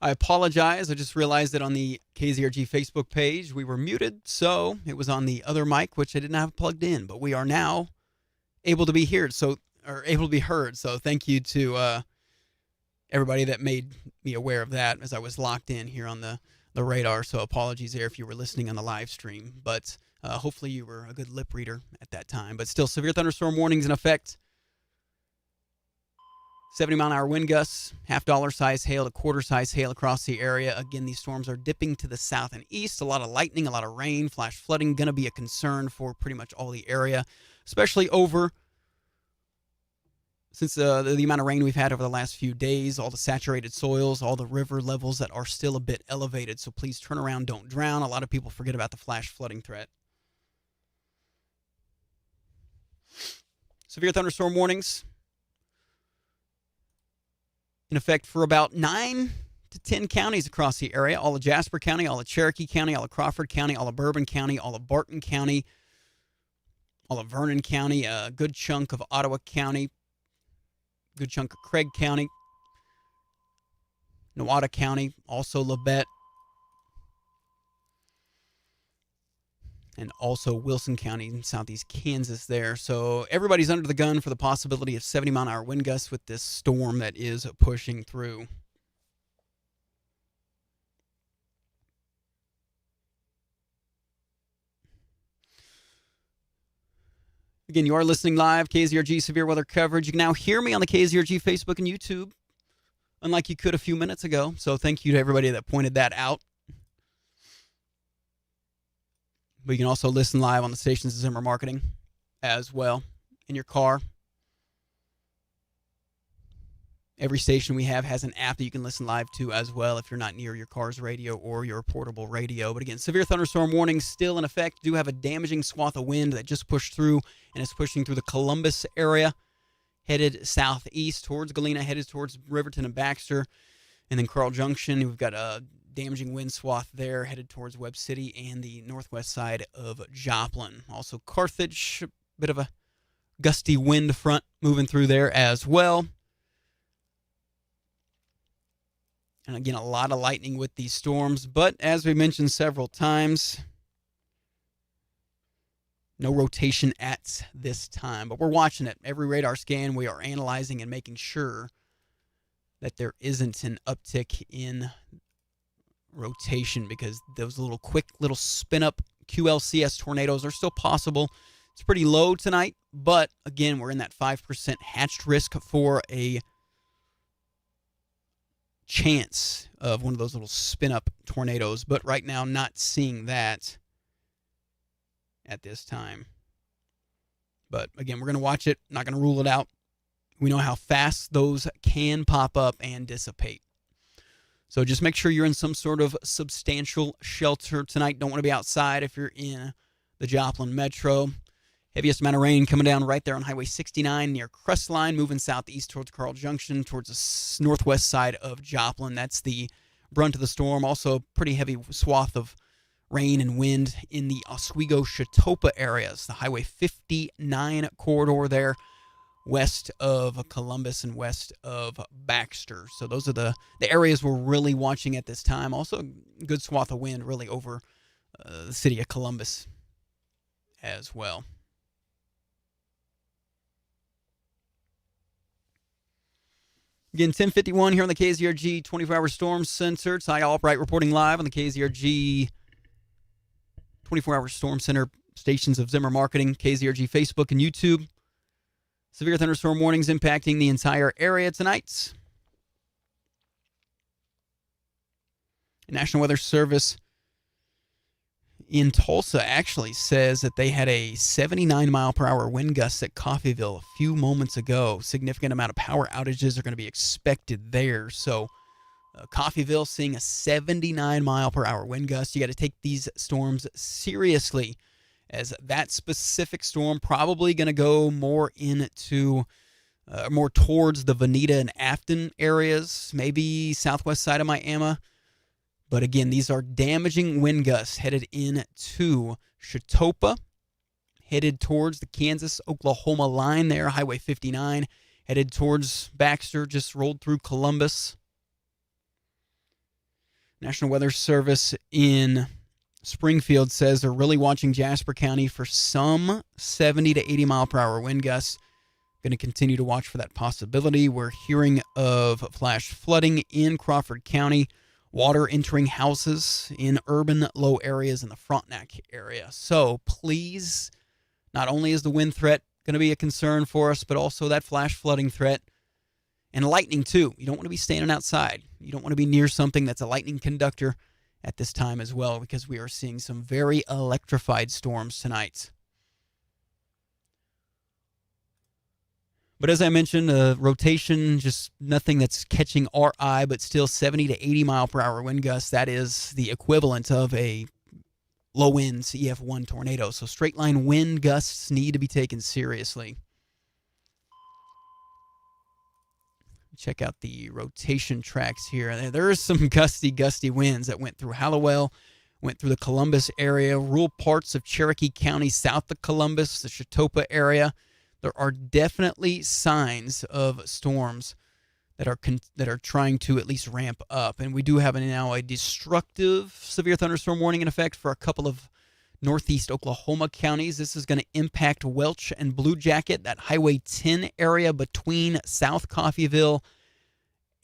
I apologize. I just realized that on the KZRG Facebook page, we were muted, so it was on the other mic, which I didn't have plugged in. But we are now able to be heard, or able to be heard. So thank you to everybody that made me aware of that as I was locked in here on the radar. So apologies there if you were listening on the live stream. But hopefully you were a good lip reader at that time. But still, severe thunderstorm warnings in effect. 70-mile-an-hour wind gusts, half-dollar size hail to quarter-size hail across the area. Again, these storms are dipping to the south and east. A lot of lightning, a lot of rain, flash flooding, going to be a concern for pretty much all the area, especially since the amount of rain we've had over the last few days, all the saturated soils, all the river levels that are still a bit elevated. So please turn around, don't drown. A lot of people forget about the flash flooding threat. Severe thunderstorm warnings in effect for about 9 to 10 counties across the area. All of Jasper County, all of Cherokee County, all of Crawford County, all of Bourbon County, all of Barton County, all of Vernon County, a good chunk of Ottawa County, good chunk of Craig County, Nowata County, also Labette, and also Wilson County in southeast Kansas there. So everybody's under the gun for the possibility of 70-mile-an-hour wind gusts with this storm that is pushing through. Again, you are listening live, KZRG Severe Weather Coverage. You can now hear me on the KZRG Facebook and YouTube, unlike you could a few minutes ago. So thank you to everybody that pointed that out. But you can also listen live on the stations of Zimmer Marketing as well in your car. Every station we have has an app that you can listen live to as well if you're not near your car's radio or your portable radio. But again, severe thunderstorm warnings still in effect. Do have a damaging swath of wind that just pushed through and is pushing through the Columbus area, headed southeast towards Galena, headed towards Riverton and Baxter, and then Carl Junction. We've got a damaging wind swath there headed towards Webb City and the northwest side of Joplin. Also Carthage, a bit of a gusty wind front moving through there as well. And again, a lot of lightning with these storms, but as we mentioned several times, no rotation at this time. But we're watching it. Every radar scan, we are analyzing and making sure that there isn't an uptick in rotation, because those quick little spin-up QLCS tornadoes are still possible. It's pretty low tonight, but again, we're in that 5% hatched risk for a chance of one of those little spin-up tornadoes, but right now not seeing that at this time. But again, we're going to watch it, not going to rule it out. We know how fast those can pop up and dissipate. So just make sure you're in some sort of substantial shelter tonight. Don't want to be outside if you're in the Joplin Metro. Heaviest amount of rain coming down right there on Highway 69 near Crestline, moving southeast towards Carl Junction, towards the northwest side of Joplin. That's the brunt of the storm. Also, pretty heavy swath of rain and wind in the Oswego-Chautauqua areas, the Highway 59 corridor there, west of Columbus and west of Baxter. So those are the areas we're really watching at this time. Also, a good swath of wind really over the city of Columbus as well. Again, 10:51 here on the KZRG 24-hour storm center. Ty Albright reporting live on the KZRG 24-hour storm center stations of Zimmer Marketing, KZRG Facebook and YouTube. Severe thunderstorm warnings impacting the entire area tonight. National Weather Service in Tulsa actually says that they had a 79-mile-per-hour wind gust at Coffeyville a few moments ago. Significant amount of power outages are going to be expected there. So Coffeyville seeing a 79-mile-per-hour wind gust. You got to take these storms seriously, as that specific storm probably going to go more towards the Veneta and Afton areas, maybe southwest side of Miami. But again, these are damaging wind gusts headed into Chautauqua, headed towards the Kansas-Oklahoma line there, Highway 59, headed towards Baxter, just rolled through Columbus. National Weather Service in Springfield says they're really watching Jasper County for some 70 to 80 mile per hour wind gusts. Going to continue to watch for that possibility. We're hearing of flash flooding in Crawford County, water entering houses in urban low areas in the Frontenac area. So please, not only is the wind threat going to be a concern for us, but also that flash flooding threat and lightning too. You don't want to be standing outside. You don't want to be near something that's a lightning conductor at this time as well, because we are seeing some very electrified storms tonight. But as I mentioned, rotation, just nothing that's catching our eye, but still 70 to 80 mile per hour wind gusts. That is the equivalent of a low winds EF1 tornado. So straight line wind gusts need to be taken seriously. Check out the rotation tracks here. There are some gusty winds that went through Hallowell, went through the Columbus area, rural parts of Cherokee County, south of Columbus, the Chautauqua area. There are definitely signs of storms that are trying to at least ramp up. And we do have now a destructive severe thunderstorm warning in effect for a couple of northeast Oklahoma counties. This is going to impact Welch and Blue Jacket, that Highway 10 area between South Coffeyville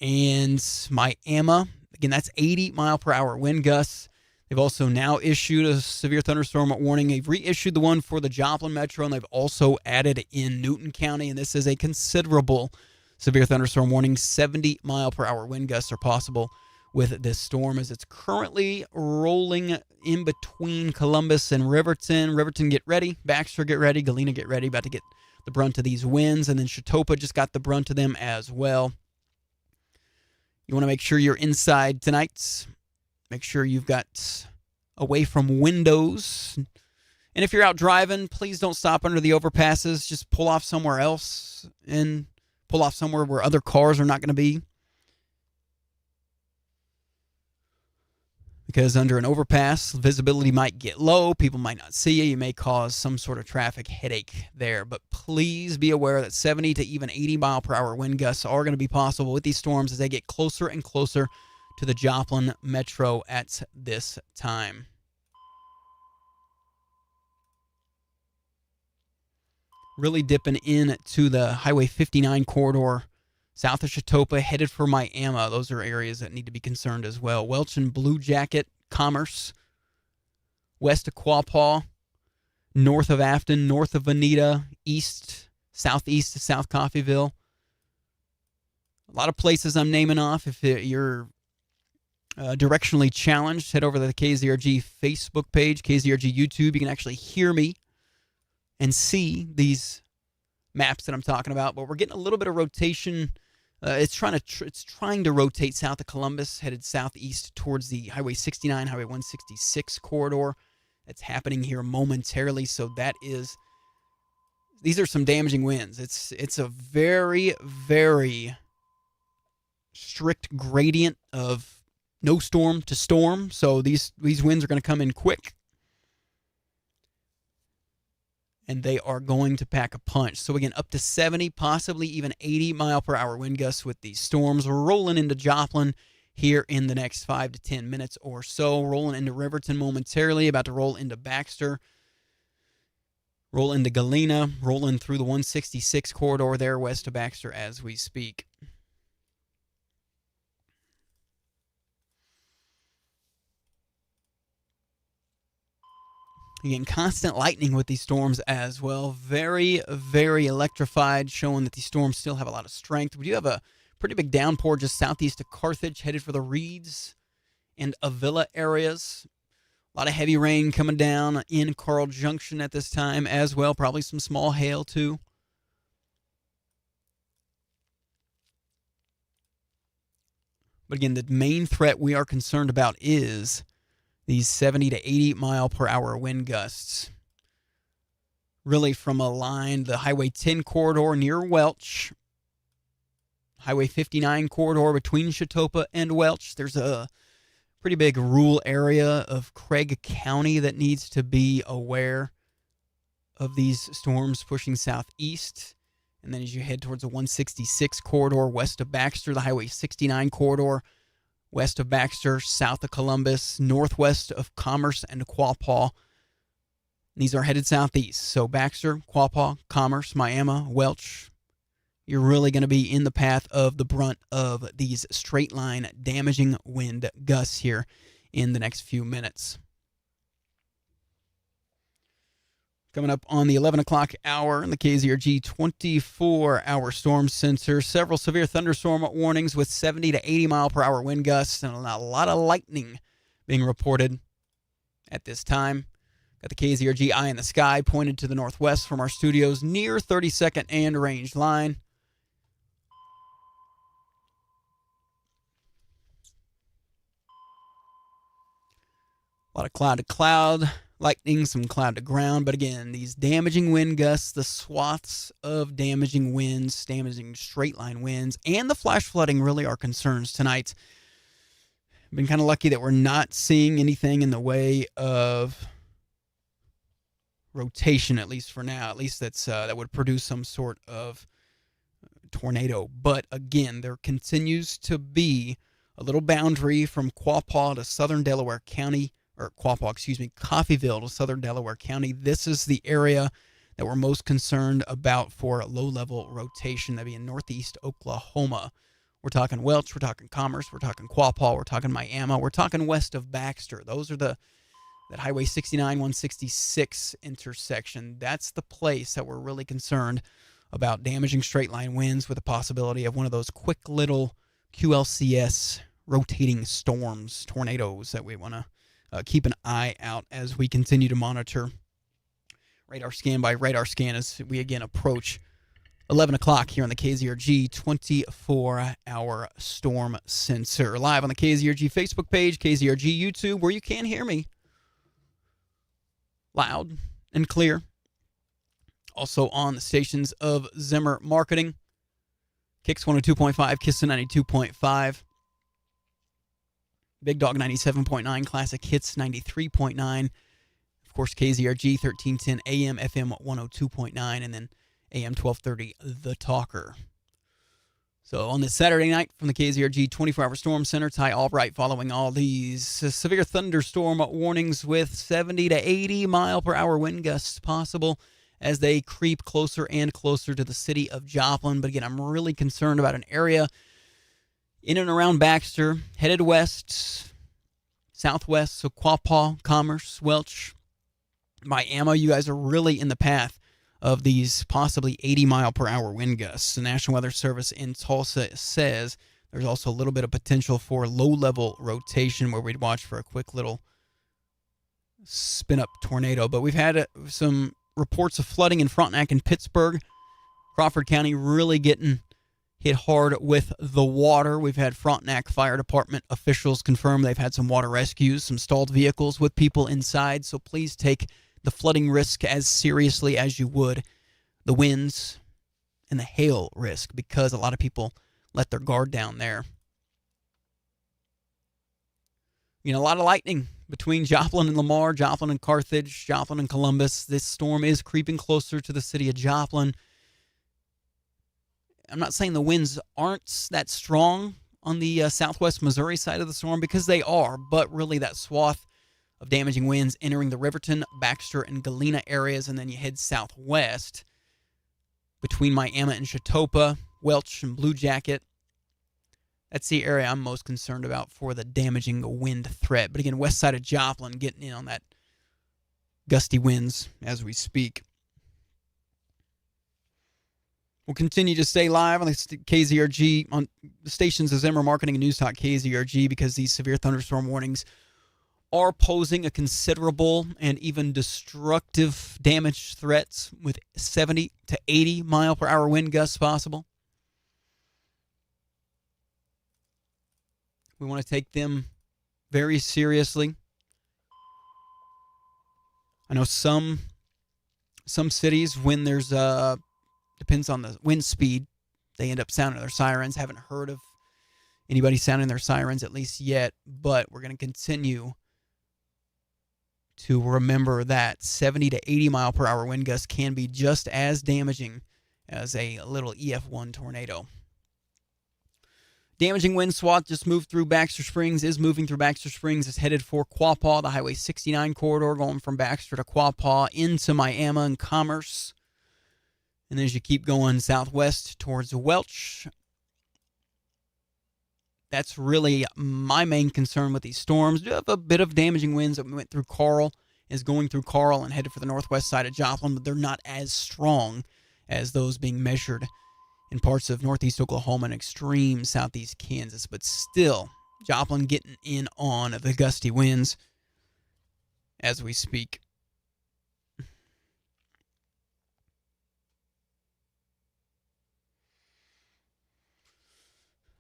and Miami. Again, that's 80 mile per hour wind gusts. They've also now issued a severe thunderstorm warning. They've reissued the one for the Joplin Metro, and they've also added in Newton County, and this is a considerable severe thunderstorm warning. 70 mile per hour wind gusts are possible with this storm as it's currently rolling in between Columbus and Riverton. Riverton, get ready. Baxter, get ready. Galena, get ready. About to get the brunt of these winds, and then Chautauqua just got the brunt of them as well. You want to make sure you're inside tonight. Make sure you've got away from windows. And if you're out driving, please don't stop under the overpasses. Just pull off somewhere else and pull off somewhere where other cars are not going to be. Because under an overpass, visibility might get low. People might not see you. You may cause some sort of traffic headache there. But please be aware that 70 to even 80 mile per hour wind gusts are going to be possible with these storms as they get closer and closer to the Joplin Metro at this time. Really dipping into the Highway 59 corridor, south of Chautauqua, headed for Miami. Those are areas that need to be concerned as well. Welch and Blue Jacket, Commerce, west of Quapaw, north of Afton, north of Veneta, southeast of South Coffeyville. A lot of places I'm naming off. If you're directionally challenged, head over to the KZRG Facebook page, KZRG YouTube. You can actually hear me and see these maps that I'm talking about. But we're getting a little bit of rotation. It's trying to rotate south of Columbus, headed southeast towards the Highway 69, Highway 166 corridor. That's happening here momentarily. So these are some damaging winds. It's a very, very strict gradient of no storm to storm, so these winds are going to come in quick, and they are going to pack a punch. So again, up to 70, possibly even 80 mile per hour wind gusts with these storms. We're rolling into Joplin here in the next 5 to 10 minutes or so, rolling into Riverton momentarily, about to roll into Baxter, roll into Galena, rolling through the 166 corridor there west of Baxter as we speak. Again, constant lightning with these storms as well. Very, very electrified, showing that these storms still have a lot of strength. We do have a pretty big downpour just southeast of Carthage, headed for the Reeds and Avila areas. A lot of heavy rain coming down in Carl Junction at this time as well. Probably some small hail too. But again, the main threat we are concerned about is these 70 to 80 mile per hour wind gusts. Really from the Highway 10 corridor near Welch, Highway 59 corridor between Chautauqua and Welch. There's a pretty big rural area of Craig County that needs to be aware of these storms pushing southeast. And then as you head towards the 166 corridor west of Baxter, the Highway 69 corridor, west of Baxter, south of Columbus, northwest of Commerce and Quapaw. These are headed southeast. So Baxter, Quapaw, Commerce, Miami, Welch, you're really going to be in the path of the brunt of these straight line damaging wind gusts here in the next few minutes. Coming up on the 11 o'clock hour in the KZRG 24-hour storm sensor, several severe thunderstorm warnings with 70 to 80 mile per hour wind gusts and a lot of lightning being reported at this time. Got the KZRG eye in the sky pointed to the northwest from our studios near 32nd and range line. A lot of cloud to cloud, lightning, some cloud to ground. But again, these damaging wind gusts, the swaths of damaging winds, damaging straight line winds, and the flash flooding really are concerns tonight. Been kind of lucky that we're not seeing anything in the way of rotation, at least for now. At least that would produce some sort of tornado. But again, there continues to be a little boundary from Quapaw to southern Delaware County, or Quapaw, Coffeyville to southern Delaware County. This is the area that we're most concerned about for low-level rotation. That'd be in northeast Oklahoma. We're talking Welch, we're talking Commerce, we're talking Quapaw, we're talking Miami, we're talking west of Baxter. Those are that Highway 69-166 intersection. That's the place that we're really concerned about damaging straight-line winds with the possibility of one of those quick little QLCS rotating storms, tornadoes that we want to keep an eye out as we continue to monitor radar scan by radar scan as we again approach 11 o'clock here on the KZRG 24-hour storm sensor. Live on the KZRG Facebook page, KZRG YouTube, where you can hear me loud and clear. Also on the stations of Zimmer Marketing, Kicks 102.5, Kiss 92.5. Big Dog 97.9, Classic Hits 93.9. Of course, KZRG 1310 AM, FM 102.9, and then AM 1230, The Talker. So on this Saturday night from the KZRG 24-hour storm center, Ty Albright following all these severe thunderstorm warnings with 70 to 80 mile per hour wind gusts possible as they creep closer and closer to the city of Joplin. But again, I'm really concerned about an area in and around Baxter, headed west, southwest, so Quapaw, Commerce, Welch, Miami. You guys are really in the path of these possibly 80 mile per hour wind gusts. The National Weather Service in Tulsa says there's also a little bit of potential for low-level rotation where we'd watch for a quick little spin-up tornado. But we've had some reports of flooding in Frontenac and Pittsburgh. Crawford County really getting hit hard with the water. We've had Frontenac Fire Department officials confirm they've had some water rescues, some stalled vehicles with people inside. So please take the flooding risk as seriously as you would the winds and the hail risk, because a lot of people let their guard down there. A lot of lightning between Joplin and Lamar, Joplin and Carthage, Joplin and Columbus. This storm is creeping closer to the city of Joplin. I'm not saying the winds aren't that strong on the southwest Missouri side of the storm, because they are, but really that swath of damaging winds entering the Riverton, Baxter, and Galena areas, and then you head southwest between Miami and Chautauqua, Welch and Blue Jacket. That's the area I'm most concerned about for the damaging wind threat. But again, west side of Joplin getting in on that gusty winds as we speak. We'll continue to stay live on the KZRG, on the stations of Zimmer Marketing and News Talk KZRG, because these severe thunderstorm warnings are posing a considerable and even destructive damage threats with 70 to 80 mile per hour wind gusts possible. We want to take them very seriously. I know some cities, when there's depends on the wind speed, they end up sounding their sirens. Haven't heard of anybody sounding their sirens at least yet, but we're going to continue to remember that 70 to 80 mile per hour wind gusts can be just as damaging as a little EF1 tornado. Damaging wind swath just moved through Baxter Springs, is moving through Baxter Springs, is headed for Quapaw, the Highway 69 corridor, going from Baxter to Quapaw into Miami and Commerce. And as you keep going southwest towards Welch, that's really my main concern with these storms. We have a bit of damaging winds that we went through Carl, is going through Carl and headed for the northwest side of Joplin, but they're not as strong as those being measured in parts of northeast Oklahoma and extreme southeast Kansas. But still, Joplin getting in on the gusty winds as we speak.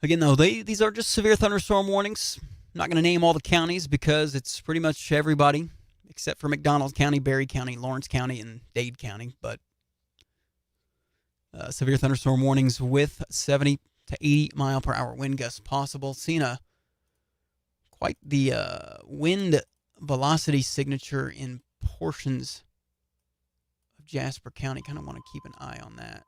Again, though, these are just severe thunderstorm warnings. I'm not going to name all the counties because it's pretty much everybody except for McDonald County, Berry County, Lawrence County, and Dade County. But severe thunderstorm warnings with 70 to 80 mile per hour wind gusts possible. Seeing quite the wind velocity signature in portions of Jasper County. Kind of want to keep an eye on that.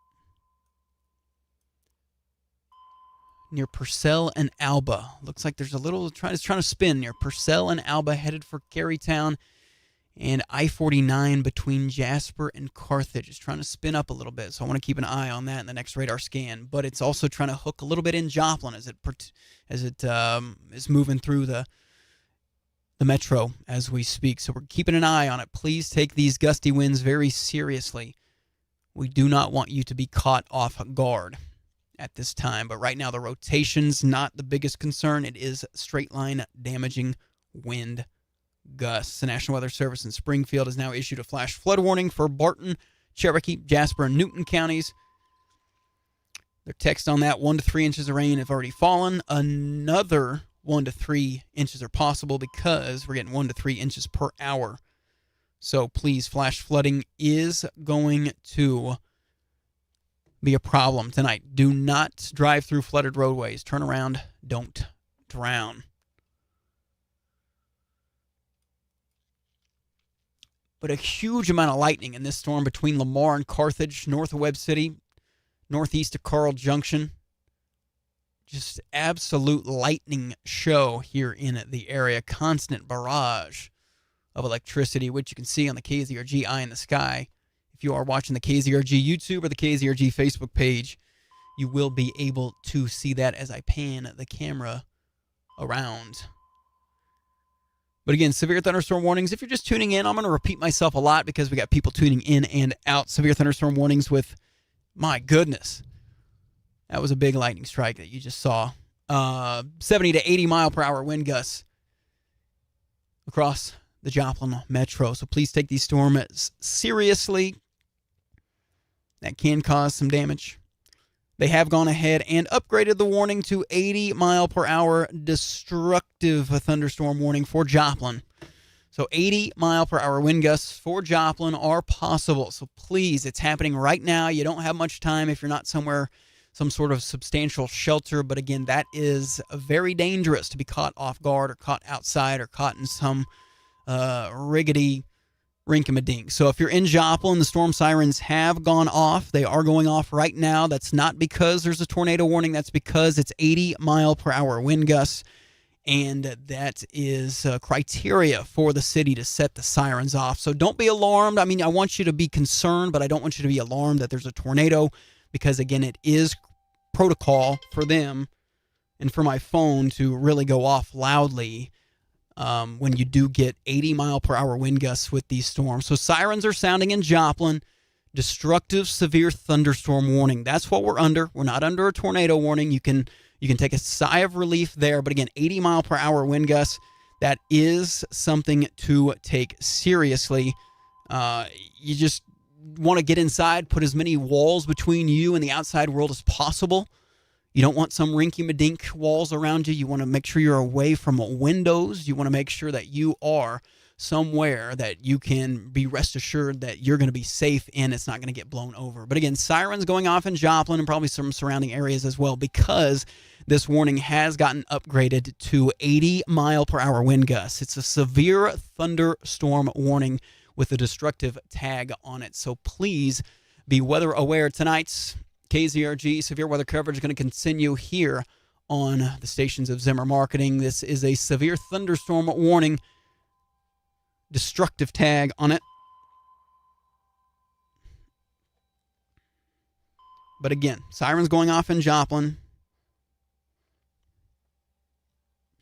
Near Purcell and Alba. Looks like there's a little, it's trying to spin near Purcell and Alba, headed for Carytown, and I-49 between Jasper and Carthage. It's trying to spin up a little bit, so I want to keep an eye on that in the next radar scan. But it's also trying to hook a little bit in Joplin as it is moving through the metro as we speak. So we're keeping an eye on it. Please take these gusty winds very seriously. We do not want you to be caught off guard at this time. But right now, the rotation's not the biggest concern. It is straight line damaging wind gusts. The National Weather Service in Springfield has now issued a flash flood warning for Barton, Cherokee, Jasper, and Newton counties. Their text on that, 1 to 3 inches of rain have already fallen. Another 1 to 3 inches are possible because we're getting 1 to 3 inches per hour. So please, flash flooding is going to be a problem tonight. Do not drive through flooded roadways. Turn around. Don't drown. But a huge amount of lightning in this storm between Lamar and Carthage, north of Webb City, northeast of Carl Junction. Just absolute lightning show here in the area. Constant barrage of electricity, which you can see on the KZRG Eye in the Sky. If you are watching the KZRG YouTube or the KZRG Facebook page, you will be able to see that as I pan the camera around. But again, severe thunderstorm warnings. If you're just tuning in, I'm going to repeat myself a lot because we got people tuning in and out. Severe thunderstorm warnings with, my goodness, that was a big lightning strike that you just saw. 70 to 80 mile per hour wind gusts across the Joplin metro. So please take these storms seriously. That can cause some damage. They have gone ahead and upgraded the warning to 80 mile per hour destructive thunderstorm warning for Joplin. So 80 mile per hour wind gusts for Joplin are possible. So please, it's happening right now. You don't have much time if you're not somewhere, some sort of substantial shelter. But again, that is very dangerous to be caught off guard or caught outside or caught in some riggedy rinkamadink. So if you're in Joplin, the storm sirens have gone off. They are going off right now. That's not because there's a tornado warning. That's because it's 80 mile per hour wind gusts. And that is criteria for the city to set the sirens off. So don't be alarmed. I mean, I want you to be concerned, but I don't want you to be alarmed that there's a tornado because, again, it is protocol for them and for my phone to really go off loudly when you do get 80 mile per hour wind gusts with these storms. So sirens are sounding in Joplin. Destructive severe thunderstorm warning. That's what we're under. We're not under a tornado warning. You can take a sigh of relief there. But again, 80 mile per hour wind gusts, that is something to take seriously. You just want to get inside, put as many walls between you and the outside world as possible. You don't want some rinky-madink walls around you. You want to make sure you're away from windows. You want to make sure that you are somewhere that you can be rest assured that you're going to be safe and it's not going to get blown over. But again, sirens going off in Joplin and probably some surrounding areas as well because this warning has gotten upgraded to 80 mile per hour wind gusts. It's a severe thunderstorm warning with a destructive tag on it. So please be weather aware. Tonight's KZRG severe weather coverage is going to continue here on the stations of Zimmer Marketing. This is a severe thunderstorm warning, destructive tag on it. But again, sirens going off in Joplin.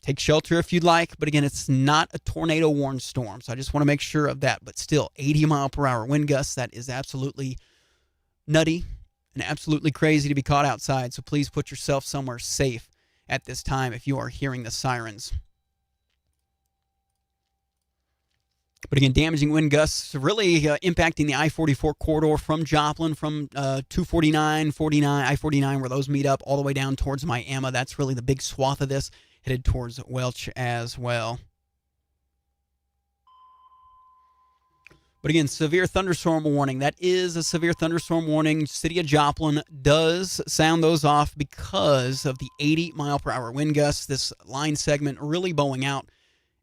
Take shelter if you'd like, but again, it's not a tornado warned storm, so I just want to make sure of that. But still, 80-mile-per-hour wind gusts, that is absolutely nutty and absolutely crazy to be caught outside, so please put yourself somewhere safe at this time if you are hearing the sirens. But again, damaging wind gusts really impacting the I-44 corridor from Joplin, from 249, 49, I-49, where those meet up, all the way down towards Miami. That's really the big swath of this, headed towards Welch as well. But again, severe thunderstorm warning. That is a severe thunderstorm warning. City of Joplin does sound those off because of the 80-mile-per-hour wind gusts. This line segment really bowing out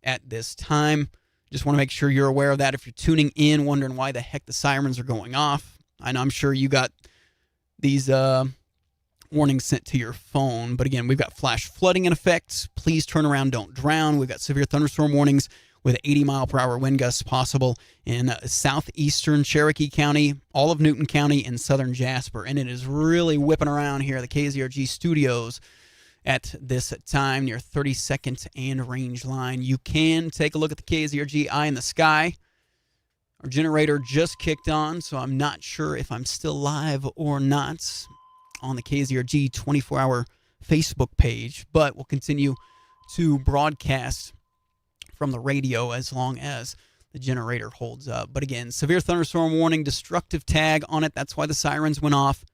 at this time. Just want to make sure you're aware of that. If you're tuning in, wondering why the heck the sirens are going off, I know I'm sure you got these warnings sent to your phone. But again, we've got flash flooding in effect. Please turn around, don't drown. We've got severe thunderstorm warnings with 80-mile-per-hour wind gusts possible in southeastern Cherokee County, all of Newton County, and southern Jasper. And it is really whipping around here at the KZRG studios at this time near 32nd and Range Line. You can take a look at the KZRG Eye in the Sky. Our generator just kicked on, so I'm not sure if I'm still live or not on the KZRG 24-hour Facebook page, but we'll continue to broadcast from the radio as long as the generator holds up. But again, severe thunderstorm warning, destructive tag on it. That's why the sirens went off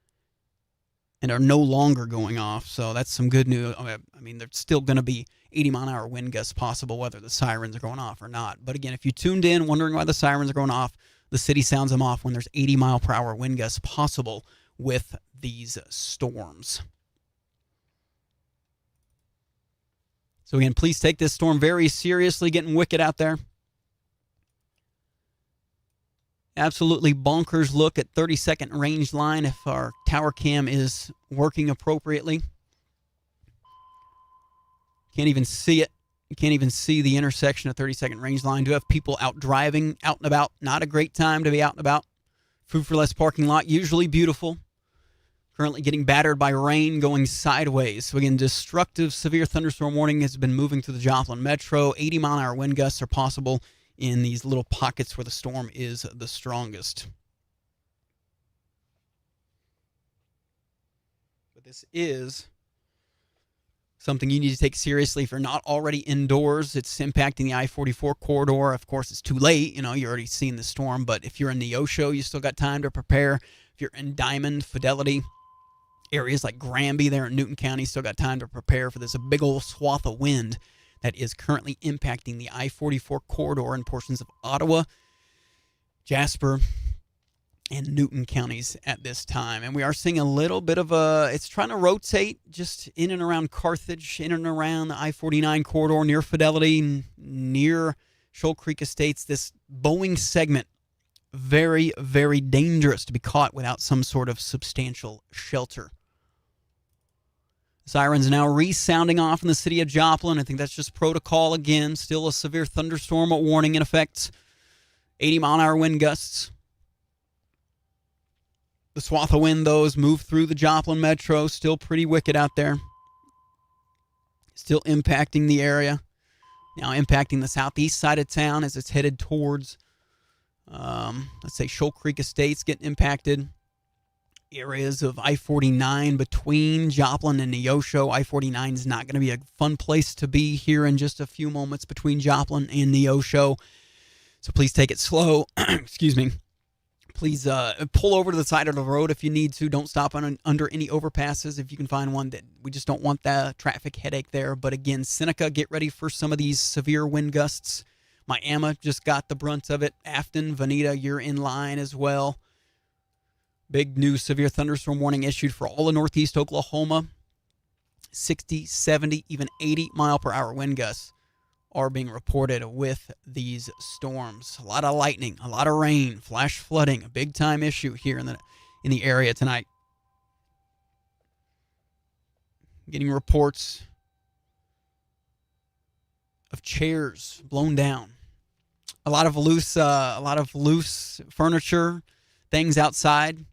and are no longer going off. So that's some good news. I mean, there's still going to be 80-mile-an-hour wind gusts possible, whether the sirens are going off or not. But again, if you tuned in wondering why the sirens are going off, the city sounds them off when there's 80-mile-per-hour wind gusts possible with these storms. So again, please take this storm very seriously, getting wicked out there. Absolutely bonkers look at 32nd Range Line if our tower cam is working appropriately. Can't even see it. You can't even see the intersection of 32nd Range Line. Do have people out driving, out and about. Not a great time to be out and about. Food for Less parking lot, usually beautiful. Currently getting battered by rain going sideways. So again, destructive severe thunderstorm warning has been moving through the Joplin Metro. 80-mile-an-hour wind gusts are possible in these little pockets where the storm is the strongest. But this is something you need to take seriously if you're not already indoors. It's impacting the I-44 corridor. Of course, it's too late. You're already seen the storm. But if you're in Neosho, you still got time to prepare. If you're in Diamond, Fidelity, areas like Granby there in Newton County, still got time to prepare for this big old swath of wind that is currently impacting the I-44 corridor in portions of Ottawa, Jasper, and Newton counties at this time. And we are seeing a little bit of it's trying to rotate just in and around Carthage, in and around the I-49 corridor near Fidelity, near Shoal Creek Estates. This bowing segment, very, very dangerous to be caught without some sort of substantial shelter. Sirens now resounding off in the city of Joplin. I think that's just protocol again. Still a severe thunderstorm warning in effect. 80-mile-an-hour wind gusts. The swath of wind, those move through the Joplin Metro. Still pretty wicked out there. Still impacting the area. Now impacting the southeast side of town as it's headed towards, let's say, Shoal Creek Estates getting impacted. Areas of I-49 between Joplin and Neosho. I-49 is not going to be a fun place to be here in just a few moments between Joplin and Neosho. So please take it slow. Excuse me. Please pull over to the side of the road if you need to. Don't stop under any overpasses if you can find one. That we just don't want the traffic headache there. But again, Seneca, get ready for some of these severe wind gusts. Miami just got the brunt of it. Afton, Veneta, you're in line as well. Big new severe thunderstorm warning issued for all of northeast Oklahoma. 60, 70, even 80-mile-per-hour wind gusts are being reported with these storms. A lot of lightning, a lot of rain, flash flooding, a big-time issue here in the area tonight. getting reports of chairs blown down. A lot of loose furniture, things outside, going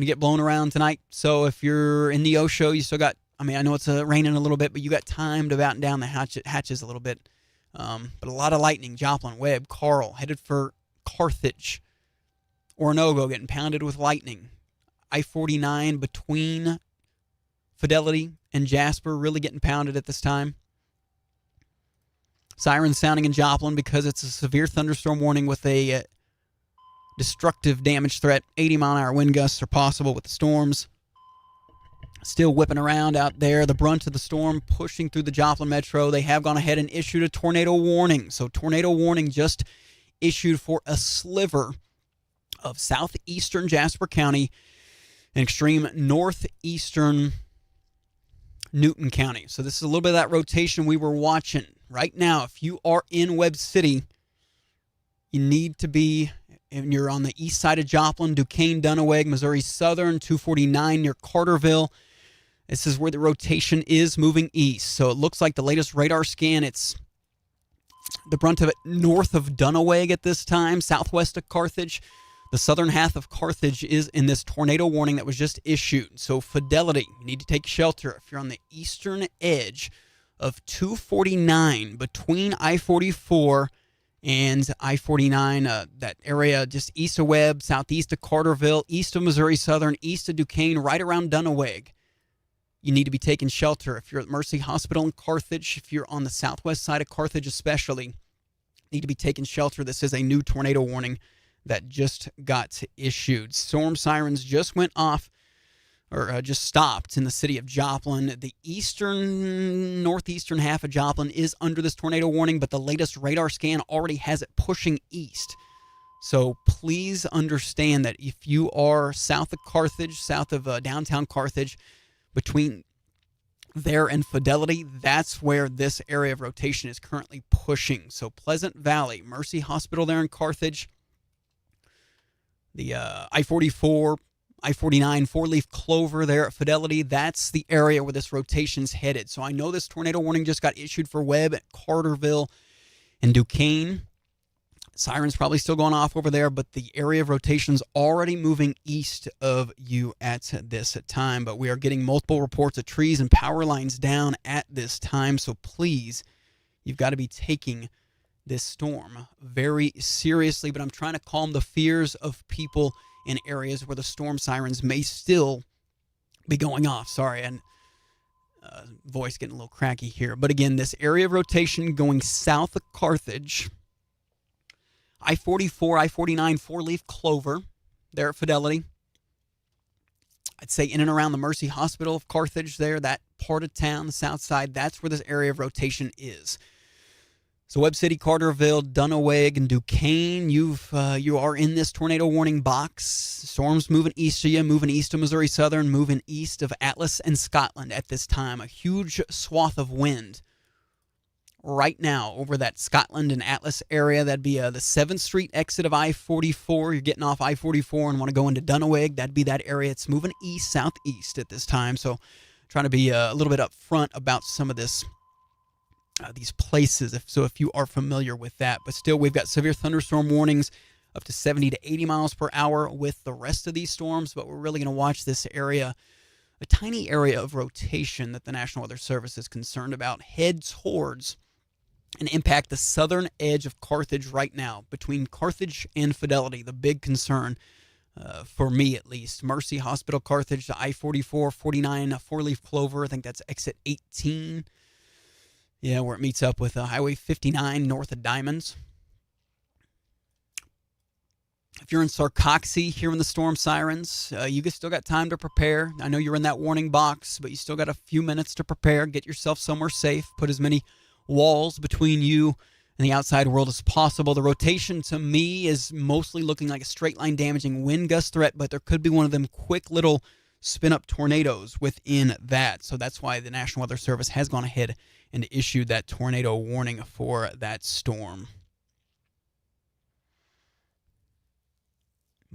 to get blown around tonight. So if you're in the Osho, you still got, I know it's raining a little bit, but you got time to batten down the hatches a little bit. But a lot of lightning. Joplin, Webb, Carl, headed for Carthage. Oronogo getting pounded with lightning. I-49 between Fidelity and Jasper really getting pounded at this time. Sirens sounding in Joplin because it's a severe thunderstorm warning with a destructive damage threat. 80-mile-an-hour wind gusts are possible with the storms. Still whipping around out there. The brunt of the storm pushing through the Joplin Metro. They have gone ahead and issued a tornado warning. So tornado warning just issued for a sliver of southeastern Jasper County and extreme northeastern Newton County. So this is a little bit of that rotation we were watching. Right now, if you are in Webb City, you need to be, and you're on the east side of Joplin, Duquesne, Dunaweg, Missouri Southern, 249 near Carterville. This is where the rotation is moving east. So it looks like the latest radar scan, it's the brunt of it north of Dunaweg at this time, southwest of Carthage. The southern half of Carthage is in this tornado warning that was just issued. So Fidelity, you need to take shelter if you're on the eastern edge of 249 between I-44 and I-49, that area just east of Webb, southeast of Carterville, east of Missouri Southern, east of Duquesne, right around Dunaweg. You need to be taking shelter. If you're at Mercy Hospital in Carthage, if you're on the southwest side of Carthage especially, you need to be taking shelter. This is a new tornado warning that just got issued. Storm sirens just went off, or just stopped in the city of Joplin. The northeastern half of Joplin is under this tornado warning, but the latest radar scan already has it pushing east. So please understand that if you are south of Carthage, south of downtown Carthage, between there and Fidelity, that's where this area of rotation is currently pushing. So Pleasant Valley, Mercy Hospital there in Carthage, the I-44, I-49, four-leaf clover there at Fidelity, that's the area where this rotation's headed. So I know this tornado warning just got issued for Webb, Carterville, and Duquesne. Sirens probably still going off over there, but the area of rotation's already moving east of you at this time. But we are getting multiple reports of trees and power lines down at this time. So please, you've got to be taking this storm very seriously. But I'm trying to calm the fears of people in areas where the storm sirens may still be going off. Sorry, and voice getting a little cracky here. But again, this area of rotation going south of Carthage, I-44, I-49, four-leaf clover there at Fidelity. I'd say in and around the Mercy Hospital of Carthage there, that part of town, the south side, that's where this area of rotation is. So Webb City, Carterville, Dunaweg, and Duquesne, you are in this tornado warning box. Storms moving east of you, moving east of Missouri Southern, moving east of Atlas and Scotland at this time. A huge swath of wind right now over that Scotland and Atlas area. That'd be the 7th Street exit of I-44. You're getting off I-44 and want to go into Dunaweg. That'd be that area. It's moving east, southeast at this time. So trying to be a little bit upfront about some of this. These places, if you are familiar with that. But still, we've got severe thunderstorm warnings up to 70 to 80 miles per hour with the rest of these storms, but we're really going to watch this area, a tiny area of rotation that the National Weather Service is concerned about, head towards and impact the southern edge of Carthage right now, between Carthage and Fidelity. The big concern, for me at least, Mercy Hospital, Carthage, the I-44, 49, four-leaf clover, I think that's exit 18. Yeah, where it meets up with Highway 59 north of Diamonds. If you're in Sarcoxy hearing the storm sirens, you still got time to prepare. I know you're in that warning box, but you still got a few minutes to prepare. Get yourself somewhere safe. Put as many walls between you and the outside world as possible. The rotation to me is mostly looking like a straight line damaging wind gust threat, but there could be one of them quick little spin-up tornadoes within that. So that's why the National Weather Service has gone ahead and issued that tornado warning for that storm.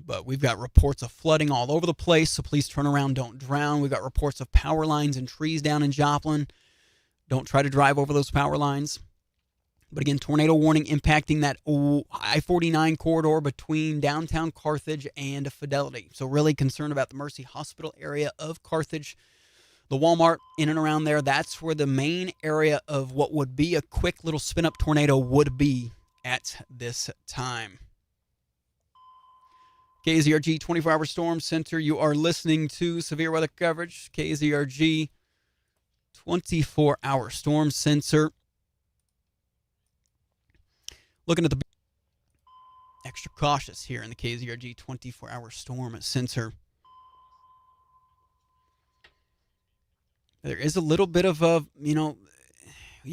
But we've got reports of flooding all over the place, so please turn around, don't drown. We've got reports of power lines and trees down in Joplin. Don't try to drive over those power lines. But again, tornado warning impacting that I-49 corridor between downtown Carthage and Fidelity. So really concerned about the Mercy Hospital area of Carthage. The Walmart in and around there, that's where the main area of what would be a quick little spin-up tornado would be at this time. KZRG 24-hour storm center. You are listening to severe weather coverage. KZRG 24-hour storm center. Looking at the extra cautious here in the KZRG 24-hour storm center. There is a little bit of a, you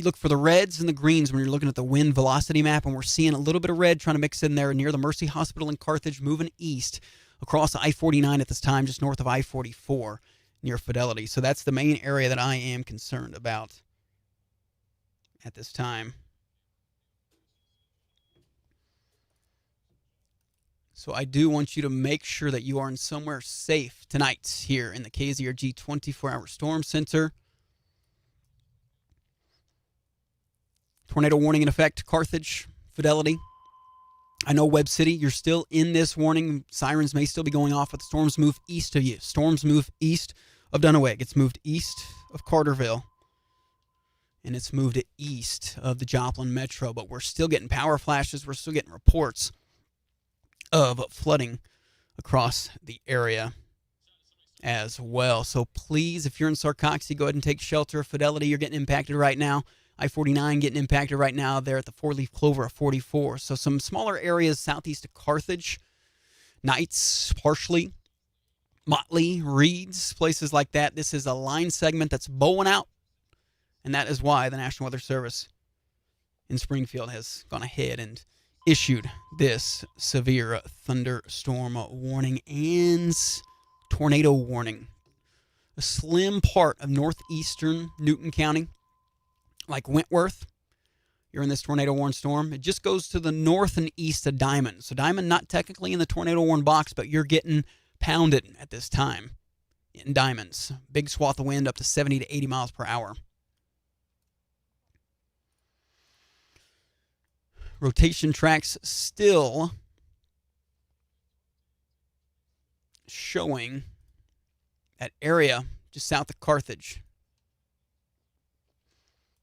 look for the reds and the greens when you're looking at the wind velocity map, and we're seeing a little bit of red trying to mix in there near the Mercy Hospital in Carthage, moving east across I-49 at this time, just north of I-44 near Fidelity. So that's the main area that I am concerned about at this time. So I do want you to make sure that you are in somewhere safe tonight here in the KZRG 24-hour storm center. Tornado warning in effect, Carthage, Fidelity. I know Webb City, you're still in this warning. Sirens may still be going off, but the storms move east of you. Storms move east of Dunaway. It's moved east of Carterville. And it's moved east of the Joplin Metro. But we're still getting power flashes. We're still getting reports of flooding across the area as well. So please, if you're in Sarcoxy, go ahead and take shelter. Fidelity, you're getting impacted right now. I-49 getting impacted right now there at the four-leaf clover of 44. So some smaller areas southeast of Carthage, Knights, partially, Motley, Reeds, places like that. This is a line segment that's bowing out, and that is why the National Weather Service in Springfield has gone ahead and issued this severe thunderstorm warning and tornado warning. A slim part of northeastern Newton County, like Wentworth, you're in this tornado warning storm. It just goes to the north and east of Diamond. So Diamond not technically in the tornado warning box, but you're getting pounded at this time in Diamonds. Big swath of wind up to 70 to 80 miles per hour. Rotation tracks still showing that area just south of Carthage.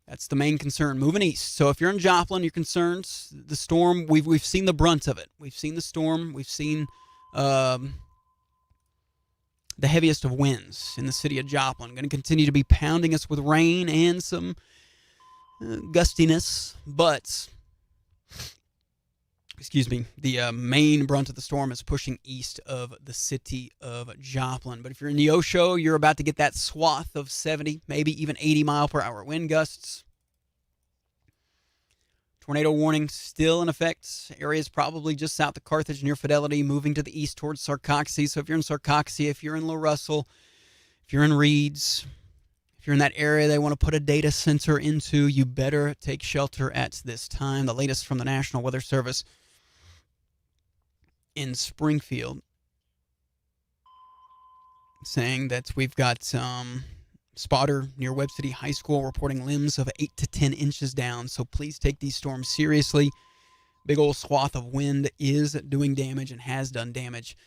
That's the main concern, moving east. So if you're in Joplin, you're concerned. The storm, we've seen the brunt of it. We've seen the storm. We've seen the heaviest of winds in the city of Joplin. Going to continue to be pounding us with rain and some gustiness, but the main brunt of the storm is pushing east of the city of Joplin. But if you're in Neosho, you're about to get that swath of 70, maybe even 80 mile per hour wind gusts. Tornado warning still in effect. Areas probably just south of Carthage near Fidelity, moving to the east towards Sarcoxy. So if you're in Sarcoxy, if you're in La Russell, if you're in Reeds, if you're in that area they want to put a data center into, you better take shelter at this time. The latest from the National Weather Service in Springfield saying that we've got spotter near Webb City High School reporting limbs of 8 to 10 inches down. So please take these storms seriously. Big old swath of wind is doing damage and has done damage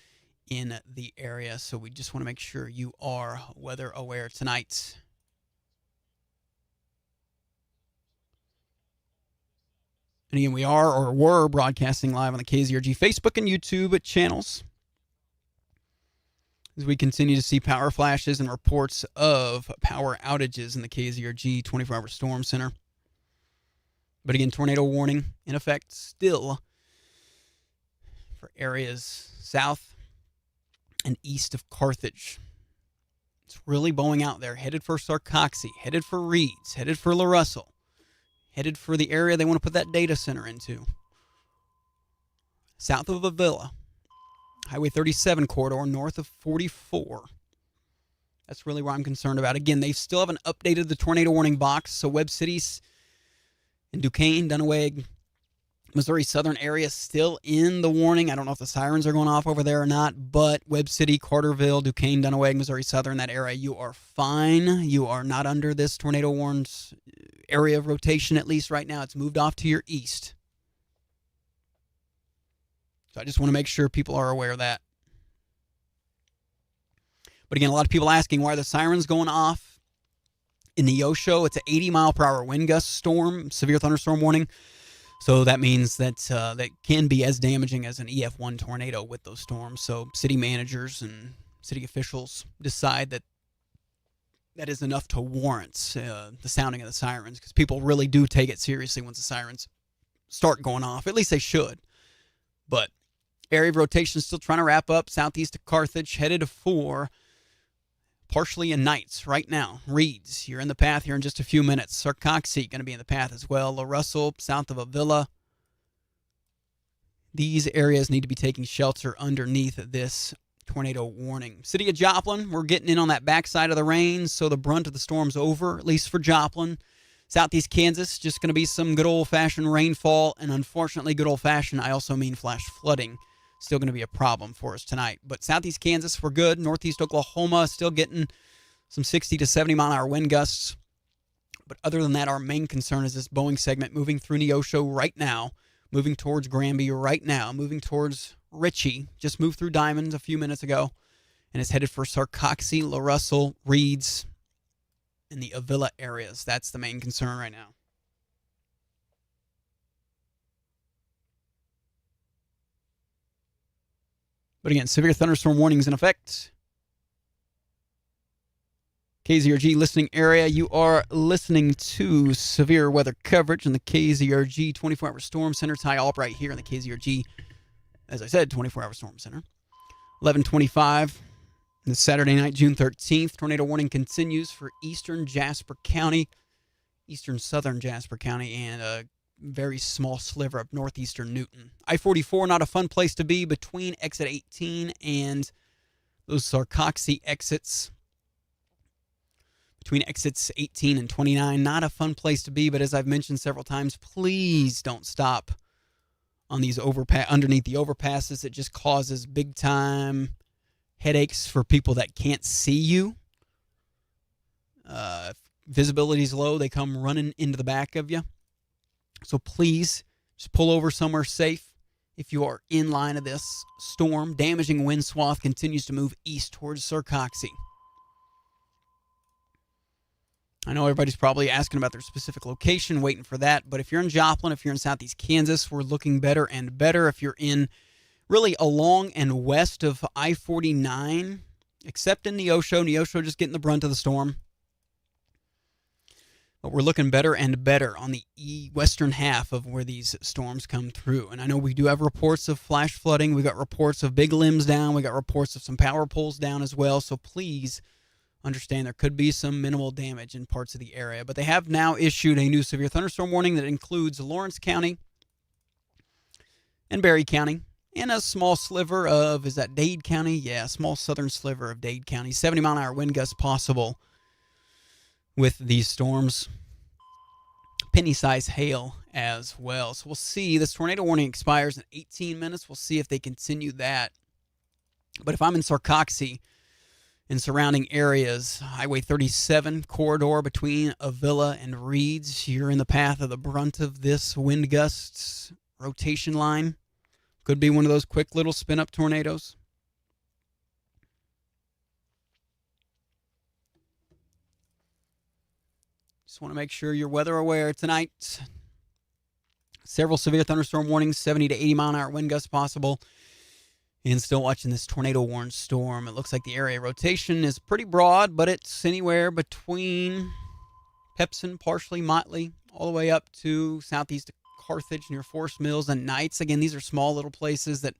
in the area. So we just want to make sure you are weather aware tonight. And again, we are or were broadcasting live on the KZRG Facebook and YouTube channels as we continue to see power flashes and reports of power outages in the KZRG 24-hour storm center. But again, tornado warning in effect still for areas south and east of Carthage. It's really bowing out there, headed for Sarcoxy, headed for Reeds, headed for La Russell, headed for the area they want to put that data center into. South of Avila, Highway 37 corridor, north of 44. That's really where I'm concerned about. Again, they still haven't updated the tornado warning box, so Webb City's in Duquesne, Dunaway, Missouri southern area still in the warning. I don't know if the sirens are going off over there or not, but Webb City, Carterville, Duquesne, Dunaway, Missouri southern, that area, you are fine. You are not under this tornado warned area of rotation, at least right now. It's moved off to your east. So I just want to make sure people are aware of that. But again, a lot of people asking, why are the sirens going off? In Neosho, it's an 80-mile-per-hour wind gust storm, severe thunderstorm warning. So that means that that can be as damaging as an EF1 tornado with those storms. So city managers and city officials decide that that is enough to warrant the sounding of the sirens, because people really do take it seriously once the sirens start going off. At least they should. But area of rotation is still trying to wrap up. Southeast of Carthage, headed for partially in Knights right now. Reeds, you're in the path here in just a few minutes. Sarcoxie going to be in the path as well. La Russell, south of Avila. These areas need to be taking shelter underneath this tornado warning. City of Joplin, we're getting in on that backside of the rain, so the brunt of the storm's over, at least for Joplin. Southeast Kansas, just going to be some good old-fashioned rainfall, and unfortunately good old-fashioned, I also mean flash flooding. Still going to be a problem for us tonight. But Southeast Kansas, we're good. Northeast Oklahoma, still getting some 60 to 70-mile-an-hour wind gusts. But other than that, our main concern is this Boeing segment moving through Neosho right now, moving towards Granby right now, moving towards Ritchie. Just moved through Diamond a few minutes ago, and it's headed for Sarcoxie, La Russell, Reeds, and the Avila areas. That's the main concern right now. But again, severe thunderstorm warnings in effect. KZRG listening area, you are listening to severe weather coverage in the KZRG 24-hour storm center. Ty Albright here in the KZRG, as I said, 24-hour storm center. 11:25 this Saturday night, June 13th. Tornado warning continues for eastern Jasper County, eastern southern Jasper County, and a very small sliver of northeastern Newton. I-44, not a fun place to be between exit 18 and those Sarcoxie exits. Between exits 18 and 29, not a fun place to be, but as I've mentioned several times, please don't stop on these underneath the overpasses. It just causes big-time headaches for people that can't see you. If visibility is low, they come running into the back of you. So please just pull over somewhere safe if you are in line of this storm. Damaging wind swath continues to move east towards Sarcoxie. I know everybody's probably asking about their specific location, waiting for that. But if you're in Joplin, if you're in southeast Kansas, we're looking better and better. If you're in really along and west of I-49, except in Neosho just getting the brunt of the storm. But we're looking better and better on the western half of where these storms come through. And I know we do have reports of flash flooding. We got reports of big limbs down. We got reports of some power poles down as well. So please understand there could be some minimal damage in parts of the area. But they have now issued a new severe thunderstorm warning that includes Lawrence County and Berry County and a small sliver of, is that Dade County? Yeah, a small southern sliver of Dade County. 70-mile-an-hour wind gusts possible with these storms. Penny-sized hail as well. So we'll see. This tornado warning expires in 18 minutes. We'll see if they continue that. But if I'm in Sarcoxie and surrounding areas, Highway 37 corridor between Avila and Reeds, you're in the path of the brunt of this wind gusts rotation line. Could be one of those quick little spin-up tornadoes. Just want to make sure you're weather aware tonight. Several severe thunderstorm warnings, 70 to 80-mile-an-hour wind gusts possible. And still watching this tornado-warned storm. It looks like the area rotation is pretty broad, but it's anywhere between Pepsin, partially Motley, all the way up to southeast of Carthage near Forest Mills and Knights. Again, these are small little places that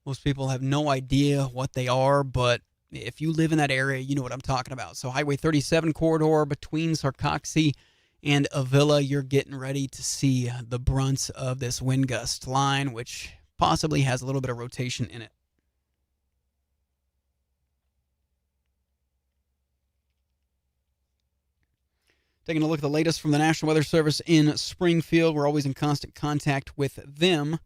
most people have no idea what they are, but if you live in that area, you know what I'm talking about. So Highway 37 corridor between Sarcoxie and Avila, you're getting ready to see the brunt of this wind gust line, which possibly has a little bit of rotation in it. Taking a look at the latest from the National Weather Service in Springfield. We're always in constant contact with them.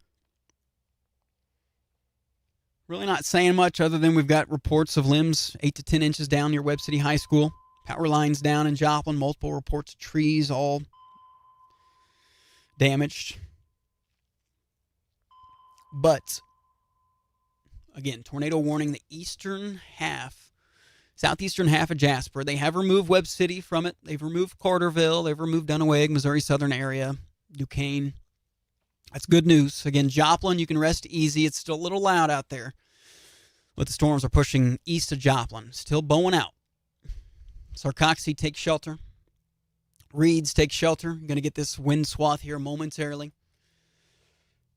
Really not saying much other than we've got reports of limbs 8 to 10 inches down near Webb City High School. Power lines down in Joplin. Multiple reports of trees all damaged. But, again, tornado warning, the southeastern half of Jasper. They have removed Webb City from it. They've removed Carterville. They've removed Dunaweg, Missouri Southern area, Duquesne. That's good news. Again, Joplin, you can rest easy. It's still a little loud out there. But the storms are pushing east of Joplin. Still bowing out. Sarcoxy takes shelter. Reeds take shelter. You're going to get this wind swath here momentarily.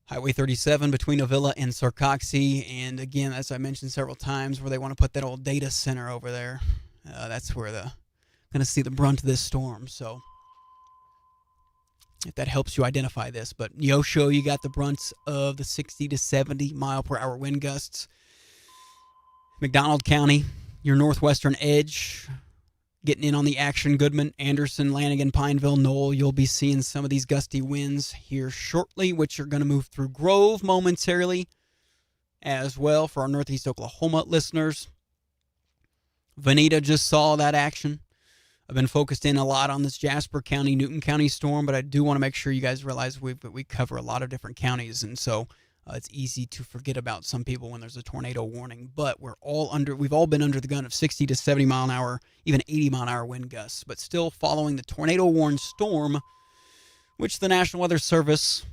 Highway 37 between Avila and Sarcoxy. And again, as I mentioned several times, where they want to put that old data center over there. That's where they're going to see the brunt of this storm. So if that helps you identify this. But Neosho, you got the brunts of the 60 to 70 mile per hour wind gusts. McDonald County, your northwestern edge, getting in on the action. Goodman, Anderson, Lanigan, Pineville, Knoll. You'll be seeing some of these gusty winds here shortly, which are going to move through Grove momentarily as well for our Northeast Oklahoma listeners. Veneta just saw that action. I've been focused in a lot on this Jasper County, Newton County storm, but I do want to make sure you guys realize we cover a lot of different counties, and so it's easy to forget about some people when there's a tornado warning. But we've all been under the gun of 60 to 70 mile an hour, even 80 mile an hour wind gusts, but still following the tornado warned storm, which the National Weather Service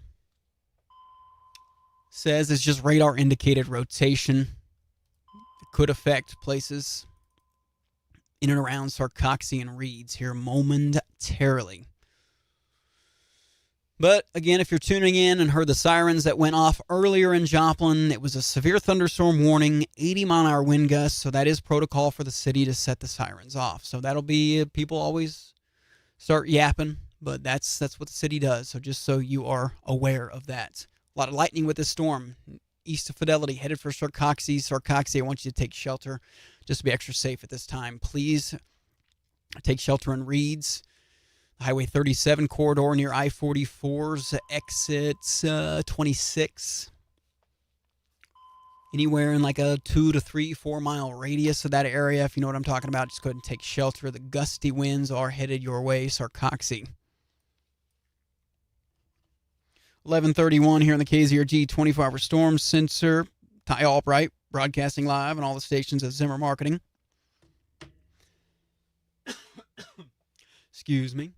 says is just radar indicated rotation. It could affect places in and around Sarcoxy and Reeds here momentarily. But again, if you're tuning in and heard the sirens that went off earlier in Joplin, it was a severe thunderstorm warning, 80 mile an hour wind gusts. So that is protocol for the city to set the sirens off. So that'll be, people always start yapping, but that's what the city does. So just so you are aware of that. A lot of lightning with this storm. East of Fidelity, headed for Sarcoxy. Sarcoxy, I want you to take shelter just to be extra safe at this time. Please take shelter in Reeds. Highway 37 corridor near I-44's exit 26. Anywhere in like a 2 to 3, 4 mile radius of that area, if you know what I'm talking about, just go ahead and take shelter. The gusty winds are headed your way, Sarcoxy. 11:31 here in the KZRG 24-hour storm sensor. Ty Albright broadcasting live on all the stations of Zimmer Marketing. Excuse me.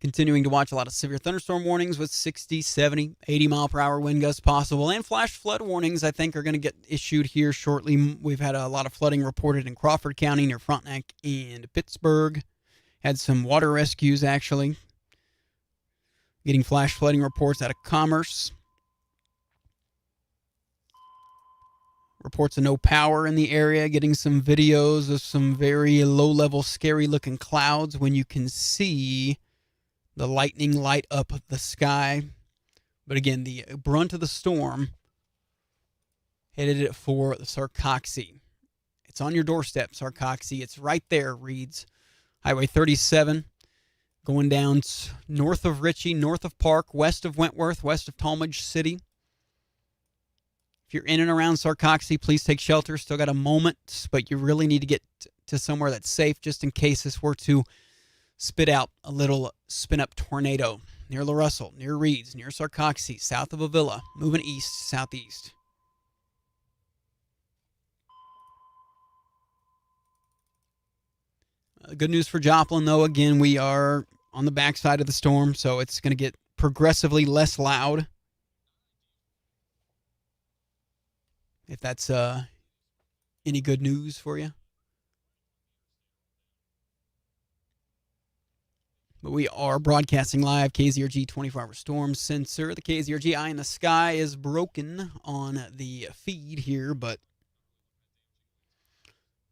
Continuing to watch a lot of severe thunderstorm warnings with 60, 70, 80 mile per hour wind gusts possible. And flash flood warnings, I think, are going to get issued here shortly. We've had a lot of flooding reported in Crawford County near Frontenac and Pittsburgh. Had some water rescues, actually. Getting flash flooding reports out of Commerce. Reports of no power in the area. Getting some videos of some very low-level, scary-looking clouds when you can see the lightning light up the sky. But again, the brunt of the storm headed for the Sarcoxy. It's on your doorstep, Sarcoxy. It's right there, Reeds. Highway 37, going down north of Ritchie, north of Park, west of Wentworth, west of Talmadge City. If you're in and around Sarcoxy, please take shelter. Still got a moment, but you really need to get to somewhere that's safe just in case this were to spit out a little spin-up tornado near La Russell, near Reeds, near Sarcoxy, south of Avila, moving east, southeast. Good news for Joplin, though. Again, we are on the backside of the storm, so it's going to get progressively less loud. If that's any good news for you. But we are broadcasting live, KZRG 24-hour storm sensor. The KZRG eye in the sky is broken on the feed here, but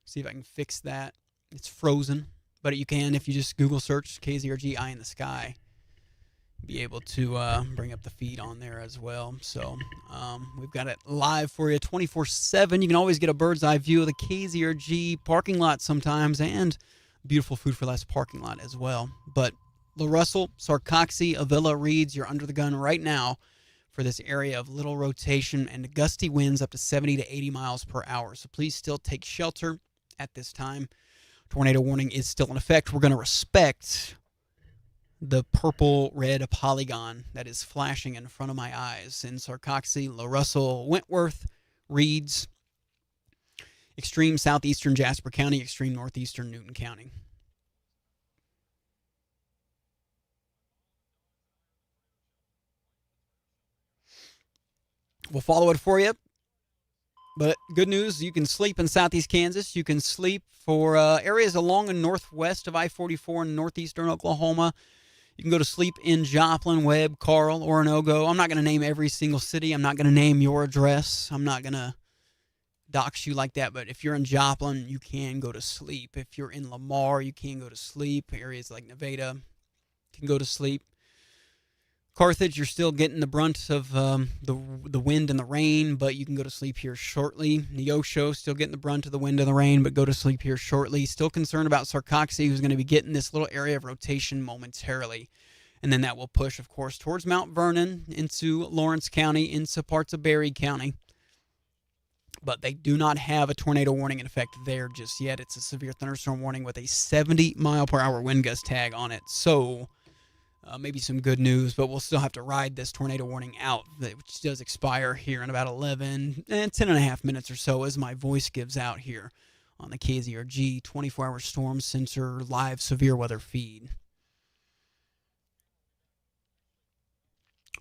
see if I can fix that. It's frozen, but you can, if you just Google search KZRG eye in the sky, be able to bring up the feed on there as well. So we've got it live for you 24/7. You can always get a bird's eye view of the KZRG parking lot sometimes, and Beautiful Food for Less parking lot as well. But La Russell, Sarcoxy, Avila, Reeds, you're under the gun right now for this area of little rotation and gusty winds up to 70 to 80 miles per hour. So please still take shelter at this time. Tornado warning is still in effect. We're going to respect the purple-red polygon that is flashing in front of my eyes in Sarcoxy, La Russell, Wentworth, Reeds, extreme southeastern Jasper County, extreme northeastern Newton County. We'll follow it for you. But good news, you can sleep in southeast Kansas. You can sleep for areas along and northwest of I-44 in northeastern Oklahoma. You can go to sleep in Joplin, Webb, Carl, Oronogo. I'm not going to name every single city. I'm not going to name your address. I'm not going to dox you like that. But if you're in Joplin, you can go to sleep. If you're in Lamar, you can go to sleep. Areas like Nevada can go to sleep. Carthage, you're still getting the brunt of the wind and the rain, but you can go to sleep here shortly. Neosho, still getting the brunt of the wind and the rain, but go to sleep here shortly. Still concerned about Sarcoxy, who's going to be getting this little area of rotation momentarily. And then that will push, of course, towards Mount Vernon, into Lawrence County, into parts of Berry County. But they do not have a tornado warning in effect there just yet. It's a severe thunderstorm warning with a 70-mile-per-hour wind gust tag on it. So maybe some good news, but we'll still have to ride this tornado warning out, which does expire here in about 10 and a half minutes or so as my voice gives out here on the KZRG 24-hour storm center live severe weather feed.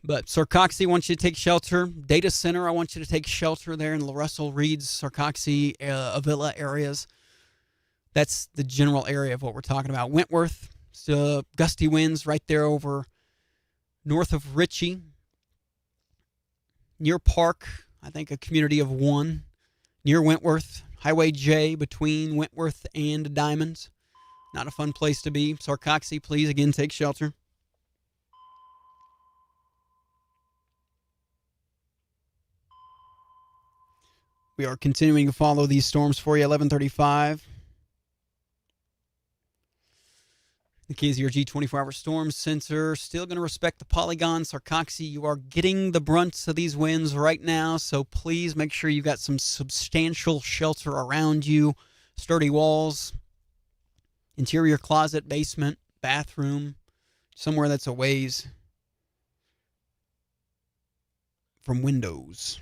But Sarcoxy wants you to take shelter. Data Center, I want you to take shelter there in La Russell, Reeds, Sarcoxy, Avila areas. That's the general area of what we're talking about. Wentworth, gusty winds right there over north of Ritchie. Near Park, I think a community of one. Near Wentworth, Highway J between Wentworth and Diamond. Not a fun place to be. Sarcoxy, please, again, take shelter. We are continuing to follow these storms for you. 11:35. The KZRG 24-hour storm center still going to respect the polygon. Sarcoxy, you are getting the brunt of these winds right now, so please make sure you've got some substantial shelter around you. Sturdy walls, interior closet, basement, bathroom, somewhere that's a ways from windows.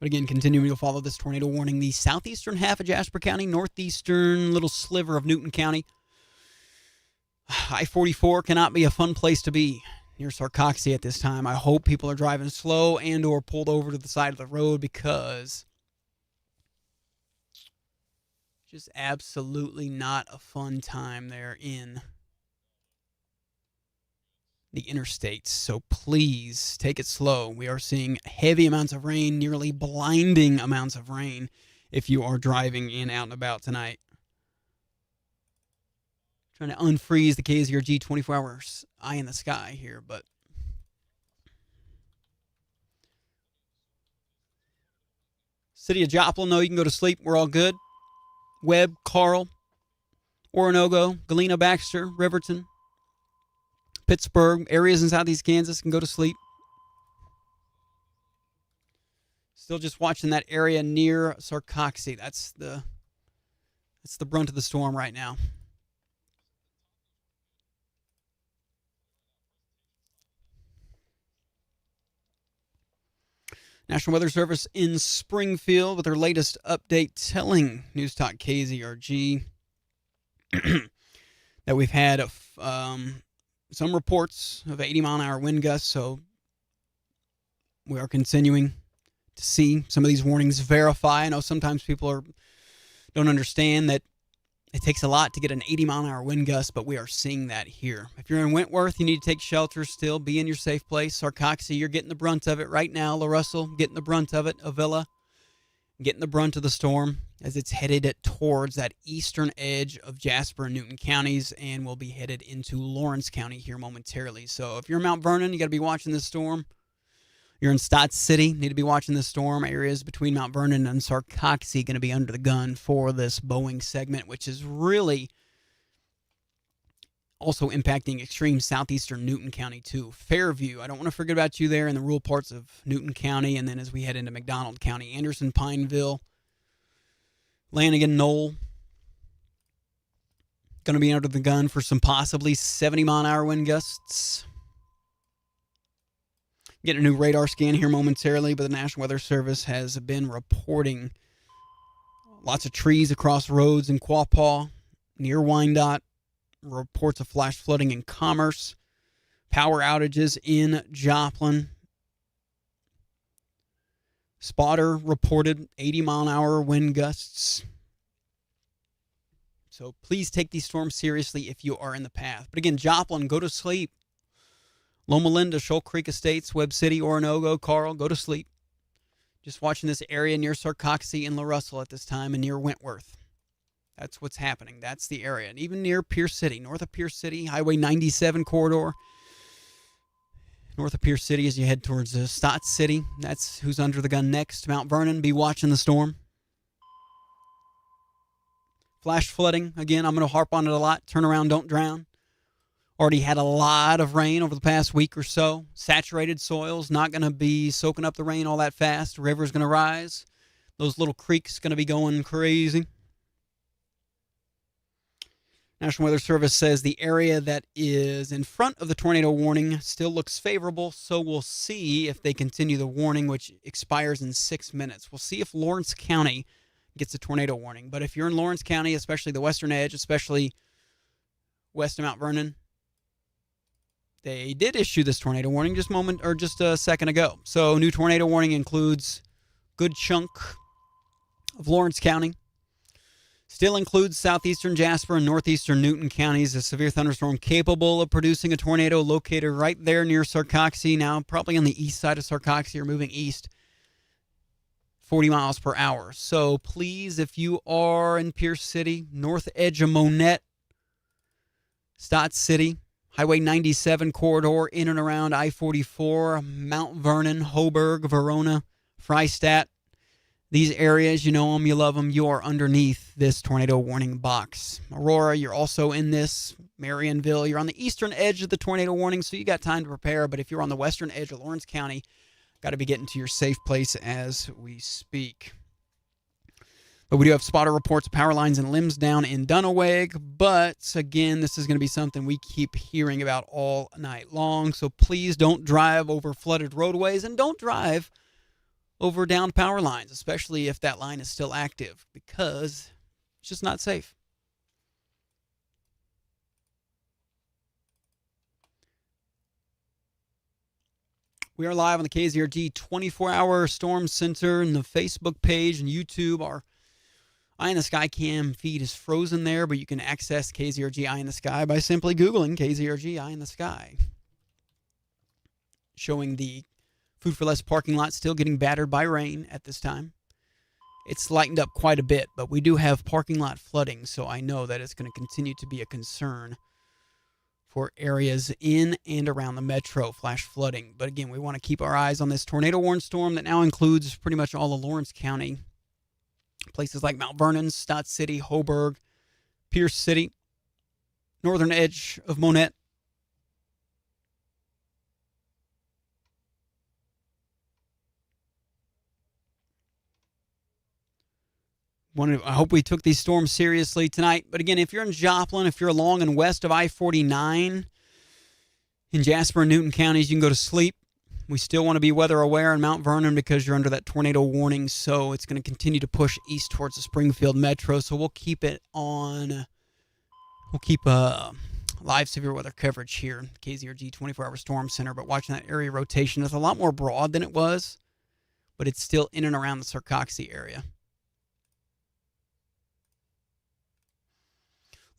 But again, continuing to follow this tornado warning, the southeastern half of Jasper County, northeastern little sliver of Newton County. I-44 cannot be a fun place to be near Sarcoxy at this time. I hope people are driving slow and or pulled over to the side of the road because just absolutely not a fun time there in the interstates. So please take it slow. We are seeing heavy amounts of rain, nearly blinding amounts of rain if you are driving in, out and about tonight. Trying to unfreeze the KZRG 24 hours eye in the sky here, but City of Joplin, no, you can go to sleep. We're all good. Webb, Carl, Oronogo, Galena, Baxter, Riverton, Pittsburgh, areas in southeast Kansas can go to sleep. Still just watching that area near Sarcoxy. That's the brunt of the storm right now. National Weather Service in Springfield with their latest update telling News Talk KZRG that we've had some reports of 80-mile-an-hour wind gusts, so we are continuing to see some of these warnings verify. I know sometimes people don't understand that it takes a lot to get an 80-mile-an-hour wind gust, but we are seeing that here. If you're in Wentworth, you need to take shelter still. Be in your safe place. Sarcoxy, you're getting the brunt of it right now. La Russell, getting the brunt of it. Avila, getting the brunt of the storm as it's headed towards that eastern edge of Jasper and Newton counties and will be headed into Lawrence County here momentarily. So if you're in Mount Vernon, you got to be watching this storm. You're in Stotts City, need to be watching this storm. Areas between Mount Vernon and Sarcoxie going to be under the gun for this Boeing segment, which is really also impacting extreme southeastern Newton County too. Fairview, I don't want to forget about you there in the rural parts of Newton County, and then as we head into McDonald County, Anderson, Pineville, Lanigan, Knoll, going to be under the gun for some possibly 70-mile-an-hour wind gusts. Getting a new radar scan here momentarily, but the National Weather Service has been reporting lots of trees across roads in Quapaw, near Wyandotte, reports of flash flooding in Commerce, power outages in Joplin. Spotter reported 80-mile-an-hour wind gusts. So please take these storms seriously if you are in the path. But again, Joplin, go to sleep. Loma Linda, Shoal Creek Estates, Webb City, Oronogo, Carl, go to sleep. Just watching this area near Sarcoxie and La Russell at this time and near Wentworth. That's what's happening. That's the area. And even near Pierce City, north of Pierce City, Highway 97 corridor. North of Pierce City as you head towards Stotts City. That's who's under the gun next. Mount Vernon, be watching the storm. Flash flooding, again, I'm going to harp on it a lot. Turn around, don't drown. Already had a lot of rain over the past week or so. Saturated soils, not going to be soaking up the rain all that fast. River's going to rise. Those little creeks going to be going crazy. National Weather Service says the area that is in front of the tornado warning still looks favorable, so we'll see if they continue the warning, which expires in 6 minutes. We'll see if Lawrence County gets a tornado warning. But if you're in Lawrence County, especially the western edge, especially west of Mount Vernon, they did issue this tornado warning just a second ago. So new tornado warning includes a good chunk of Lawrence County. Still includes southeastern Jasper and northeastern Newton counties. A severe thunderstorm capable of producing a tornado located right there near Sarcoxie. Now probably on the east side of Sarcoxie or moving east. 40 miles per hour. So please, if you are in Pierce City, north edge of Monette, Stotts City, Highway 97 corridor, in and around I-44, Mount Vernon, Hoburg, Verona, Freistadt. These areas, you know them, you love them, you are underneath this tornado warning box. Aurora, you're also in this. Marionville, you're on the eastern edge of the tornado warning, so you got time to prepare. But if you're on the western edge of Lawrence County, got to be getting to your safe place as we speak. But we do have spotter reports of power lines and limbs down in Dunaweg. But again, this is going to be something we keep hearing about all night long. So please don't drive over flooded roadways and don't drive over downed power lines, especially if that line is still active, because it's just not safe. We are live on the KZRG 24-hour Storm Center and the Facebook page and YouTube. Our Eye in the Sky cam feed is frozen there, but you can access KZRG Eye in the Sky by simply Googling KZRG Eye in the Sky. Showing the Food for Less parking lot still getting battered by rain at this time. It's lightened up quite a bit, but we do have parking lot flooding, so I know that it's going to continue to be a concern for areas in and around the metro, flash flooding. But again, we want to keep our eyes on this tornado warning storm that now includes pretty much all of Lawrence County. Places like Mount Vernon, Stotts City, Hoburg, Pierce City, northern edge of Monette. I hope we took these storms seriously tonight. But again, if you're in Joplin, if you're along and west of I-49 in Jasper and Newton counties, you can go to sleep. We still want to be weather aware in Mount Vernon because you're under that tornado warning. So it's going to continue to push east towards the Springfield metro. So we'll keep it on. We'll keep live severe weather coverage here, KZRG 24-hour Storm Center. But watching that area rotation, it's a lot more broad than it was, but it's still in and around the Sarcoxie area.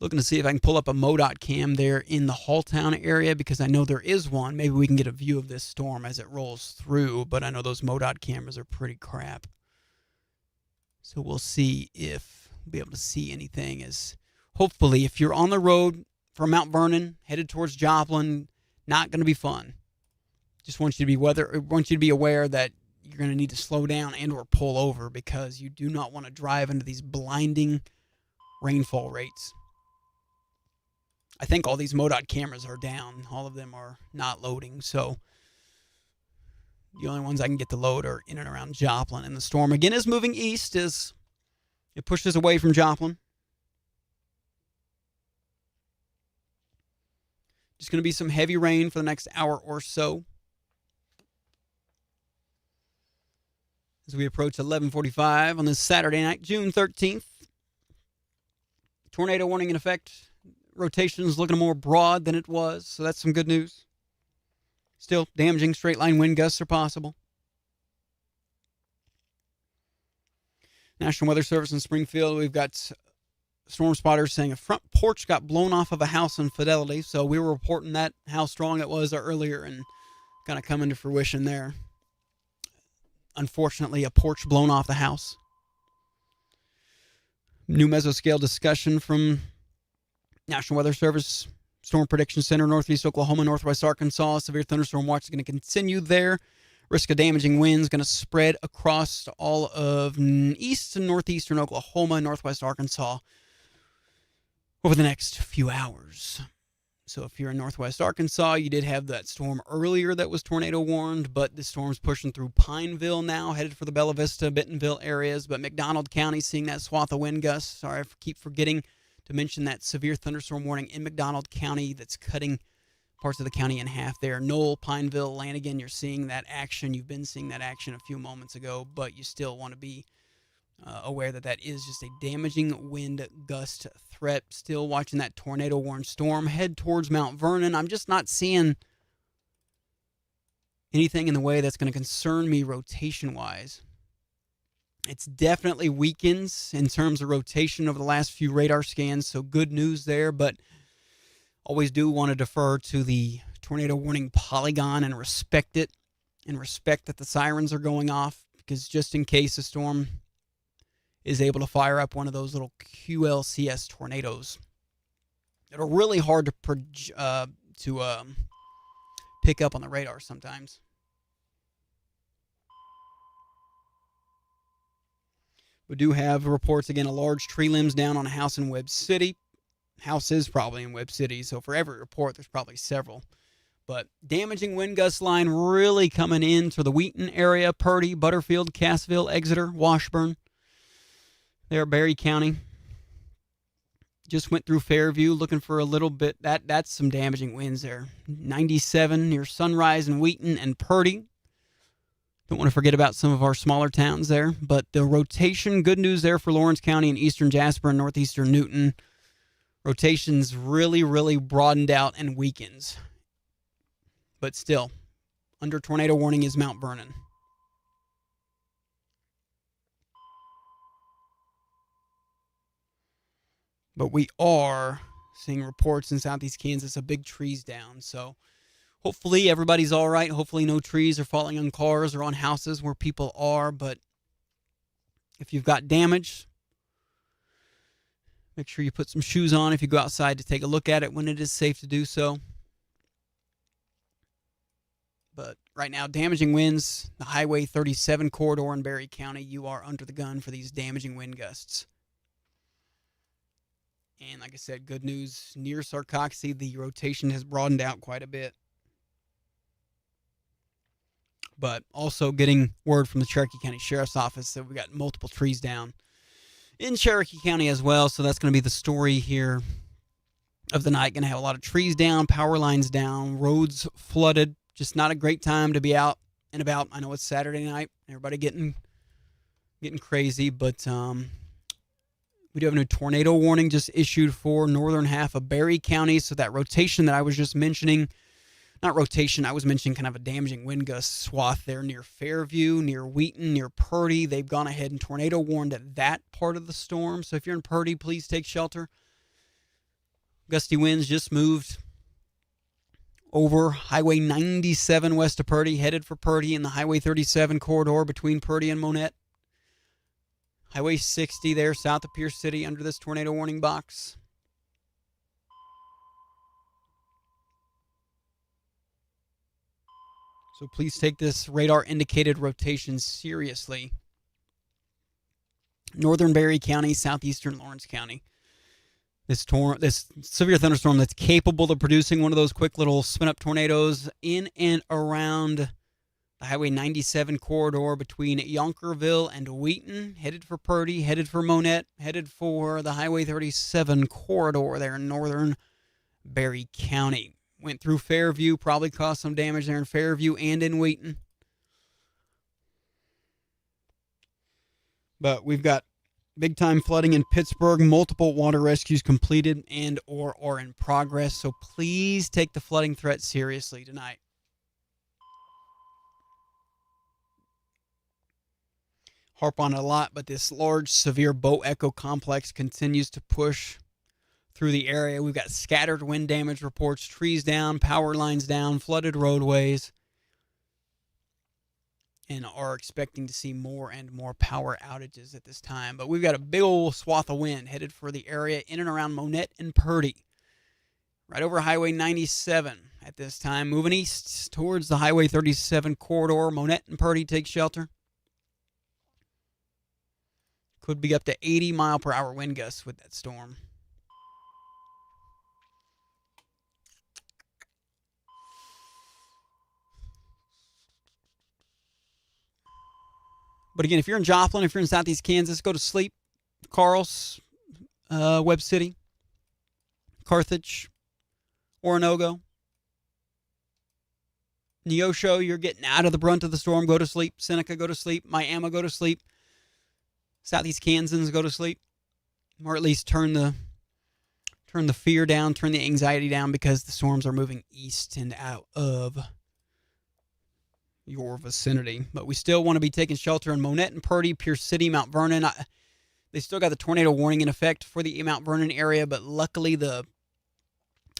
Looking to see if I can pull up a MoDOT cam there in the Halltown area because I know there is one. Maybe we can get a view of this storm as it rolls through, but I know those MoDOT cameras are pretty crap. So we'll see if we'll be able to see anything. As hopefully, if you're on the road from Mount Vernon, headed towards Joplin, not going to be fun. Just want you to be aware that you're going to need to slow down and or pull over because you do not want to drive into these blinding rainfall rates. I think all these MoDOT cameras are down. All of them are not loading, so the only ones I can get to load are in and around Joplin. And the storm, again, is moving east as it pushes away from Joplin. Just going to be some heavy rain for the next hour or so. As we approach 11:45 on this Saturday night, June 13th. Tornado warning in effect. Rotation is looking more broad than it was, so that's some good news. Still, damaging straight-line wind gusts are possible. National Weather Service in Springfield, we've got storm spotters saying a front porch got blown off of a house in Fidelity, so we were reporting that, how strong it was earlier, and kind of coming to fruition there. Unfortunately, a porch blown off the house. New mesoscale discussion from National Weather Service, Storm Prediction Center, Northeast Oklahoma, Northwest Arkansas. Severe thunderstorm watch is going to continue there. Risk of damaging winds going to spread across all of east and northeastern Oklahoma, Northwest Arkansas over the next few hours. So if you're in Northwest Arkansas, you did have that storm earlier that was tornado warned, but the storm's pushing through Pineville now, headed for the Bella Vista, Bentonville areas. But McDonald County seeing that swath of wind gusts. Sorry, I keep forgetting to mention that severe thunderstorm warning in McDonald County that's cutting parts of the county in half there. Knoll, Pineville, Lanigan, you're seeing that action. You've been seeing that action a few moments ago, but you still want to be aware that that is just a damaging wind gust threat. Still watching that tornado warned storm head towards Mount Vernon. I'm just not seeing anything in the way that's going to concern me rotation-wise. It's definitely weakens in terms of rotation over the last few radar scans, so good news there, but always do want to defer to the tornado warning polygon and respect it, and respect that the sirens are going off, because just in case a storm is able to fire up one of those little QLCS tornadoes that are really hard to pick up on the radar sometimes. We do have reports, again, of large tree limbs down on a house in Webb City. House is probably in Webb City, so for every report, there's probably several. But damaging wind gust line really coming into the Wheaton area, Purdy, Butterfield, Cassville, Exeter, Washburn. There, Berry County. Just went through Fairview looking for a little bit. That's some damaging winds there. 97 near Sunrise and Wheaton and Purdy. Don't want to forget about some of our smaller towns there. But the rotation, good news there for Lawrence County and eastern Jasper and northeastern Newton. Rotation's really, really broadened out and weakens. But still, under tornado warning is Mount Vernon. But we are seeing reports in southeast Kansas of big trees down. So hopefully everybody's all right. Hopefully no trees are falling on cars or on houses where people are. But if you've got damage, make sure you put some shoes on if you go outside to take a look at it when it is safe to do so. But right now, damaging winds, the Highway 37 corridor in Berry County, you are under the gun for these damaging wind gusts. And like I said, good news, near Sarcoxy, the rotation has broadened out quite a bit. But also getting word from the Cherokee County Sheriff's Office that we've got multiple trees down in Cherokee County as well. So that's going to be the story here of the night. Going to have a lot of trees down, power lines down, roads flooded. Just not a great time to be out and about. I know it's Saturday night. Everybody getting crazy, but we do have a new tornado warning just issued for northern half of Berry County. So that rotation that I was just mentioning, not rotation, I was mentioning kind of a damaging wind gust swath there near Fairview, near Wheaton, near Purdy. They've gone ahead and tornado warned at that part of the storm. So if you're in Purdy, please take shelter. Gusty winds just moved over Highway 97 west of Purdy, headed for Purdy in the Highway 37 corridor between Purdy and Monette. Highway 60 there south of Pierce City under this tornado warning box. So please take this radar-indicated rotation seriously. Northern Berry County, southeastern Lawrence County. This severe thunderstorm that's capable of producing one of those quick little spin-up tornadoes in and around the Highway 97 corridor between Yonkerville and Wheaton, headed for Purdy, headed for Monette, headed for the Highway 37 corridor there in northern Berry County. Went through Fairview, probably caused some damage there in Fairview and in Wheaton. But we've got big-time flooding in Pittsburgh, multiple water rescues completed and or are in progress. So please take the flooding threat seriously tonight. Harp on it a lot, but this large, severe bow echo complex continues to push through the area. We've got scattered wind damage reports, trees down, power lines down, flooded roadways, and are expecting to see more and more power outages at this time. But we've got a big old swath of wind headed for the area in and around Monette and Purdy, right over Highway 97 at this time, moving east towards the Highway 37 corridor. Monette and Purdy take shelter. Could be up to 80-mile-per-hour wind gusts with that storm. But again, if you're in Joplin, if you're in southeast Kansas, go to sleep. Carls, Webb City, Carthage, Oronogo, Neosho, you're getting out of the brunt of the storm. Go to sleep. Seneca, go to sleep. Miami, go to sleep. Southeast Kansans, go to sleep. Or at least turn the fear down, turn the anxiety down, because the storms are moving east and out of your vicinity. But we still want to be taking shelter in Monette and Purdy, Pierce City, Mount Vernon. They still got the tornado warning in effect for the Mount Vernon area, but luckily the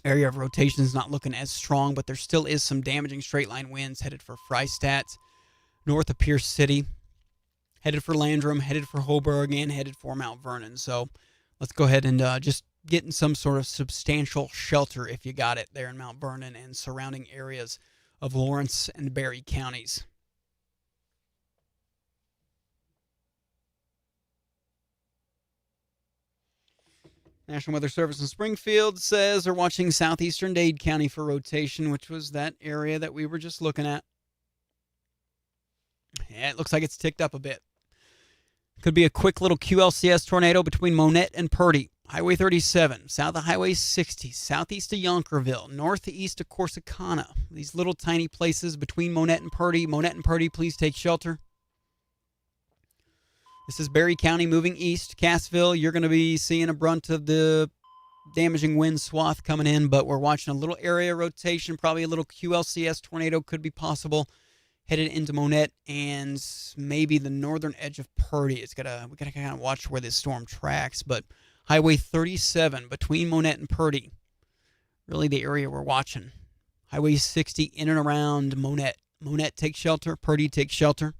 area of rotation is not looking as strong, but there still is some damaging straight line winds headed for Freistadt, north of Pierce City, headed for Landrum, headed for Hoburg, and headed for Mount Vernon. So let's go ahead and just get in some sort of substantial shelter if you got it there in Mount Vernon and surrounding areas of Lawrence and Berry counties. National Weather Service in Springfield says they're watching southeastern Dade County for rotation, which was that area that we were just looking at. Yeah, it looks like it's ticked up a bit. Could be a quick little QLCS tornado between Monette and Purdy, Highway 37, south of Highway 60, southeast of Yonkerville, northeast of Corsicana. These little tiny places between Monette and Purdy. Monette and Purdy, please take shelter. This is Berry County moving east. Cassville, you're going to be seeing a brunt of the damaging wind swath coming in, but we're watching a little area rotation. Probably a little QLCS tornado could be possible headed into Monette and maybe the northern edge of Purdy. We gotta kind of watch where this storm tracks, but Highway 37 between Monette and Purdy, really the area we're watching. Highway 60 in and around Monette. Monette take shelter. Purdy take shelter.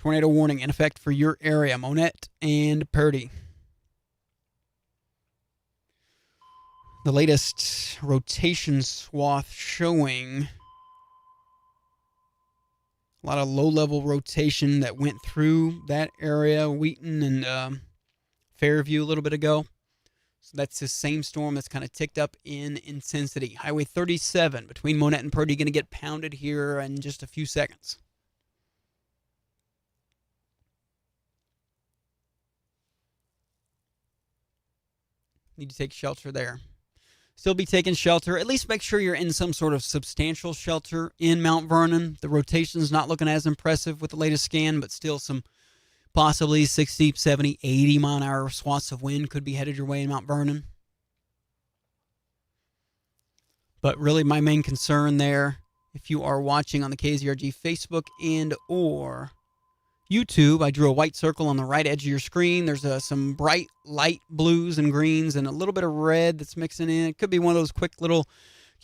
Tornado warning in effect for your area, Monette and Purdy. The latest rotation swath showing a lot of low-level rotation that went through that area, Wheaton and Fairview a little bit ago. So that's the same storm that's kind of ticked up in intensity. Highway 37 between Monette and Purdy going to get pounded here in just a few seconds. Need to take shelter there. Still be taking shelter. At least make sure you're in some sort of substantial shelter in Mount Vernon. The rotation's not looking as impressive with the latest scan, but still some possibly 60, 70, 80 mile an hour swaths of wind could be headed your way in Mount Vernon. But really my main concern there, if you are watching on the KZRG Facebook and or YouTube, I drew a white circle on the right edge of your screen. There's some bright light blues and greens and a little bit of red that's mixing in. It could be one of those quick little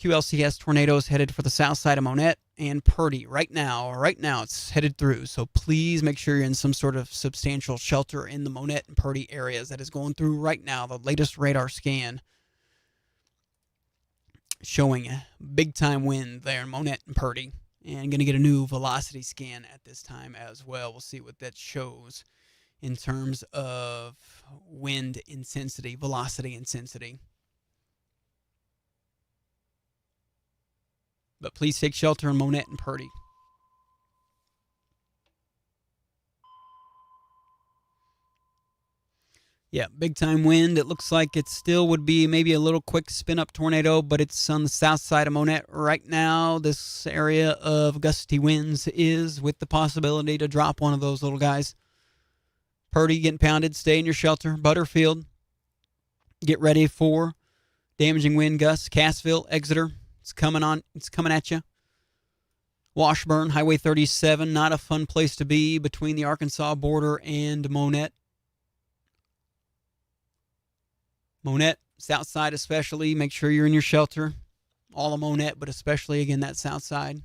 QLCS tornadoes headed for the south side of Monette and Purdy right now. Right now, it's headed through. So please make sure you're in some sort of substantial shelter in the Monette and Purdy areas. That is going through right now. The latest radar scan showing big time wind there in Monette and Purdy. And going to get a new velocity scan at this time as well. We'll see what that shows in terms of wind intensity, velocity intensity. But please take shelter in Monette and Purdy. Yeah, big time wind. It looks like it still would be maybe a little quick spin up tornado, but it's on the south side of Monette right now. This area of gusty winds is with the possibility to drop one of those little guys. Purdy getting pounded. Stay in your shelter. Butterfield, get ready for damaging wind gusts. Cassville, Exeter, it's coming on. It's coming at you. Washburn, Highway 37, not a fun place to be between the Arkansas border and Monette. Monette, south side especially, make sure you're in your shelter. All of Monette, but especially, again, that south side.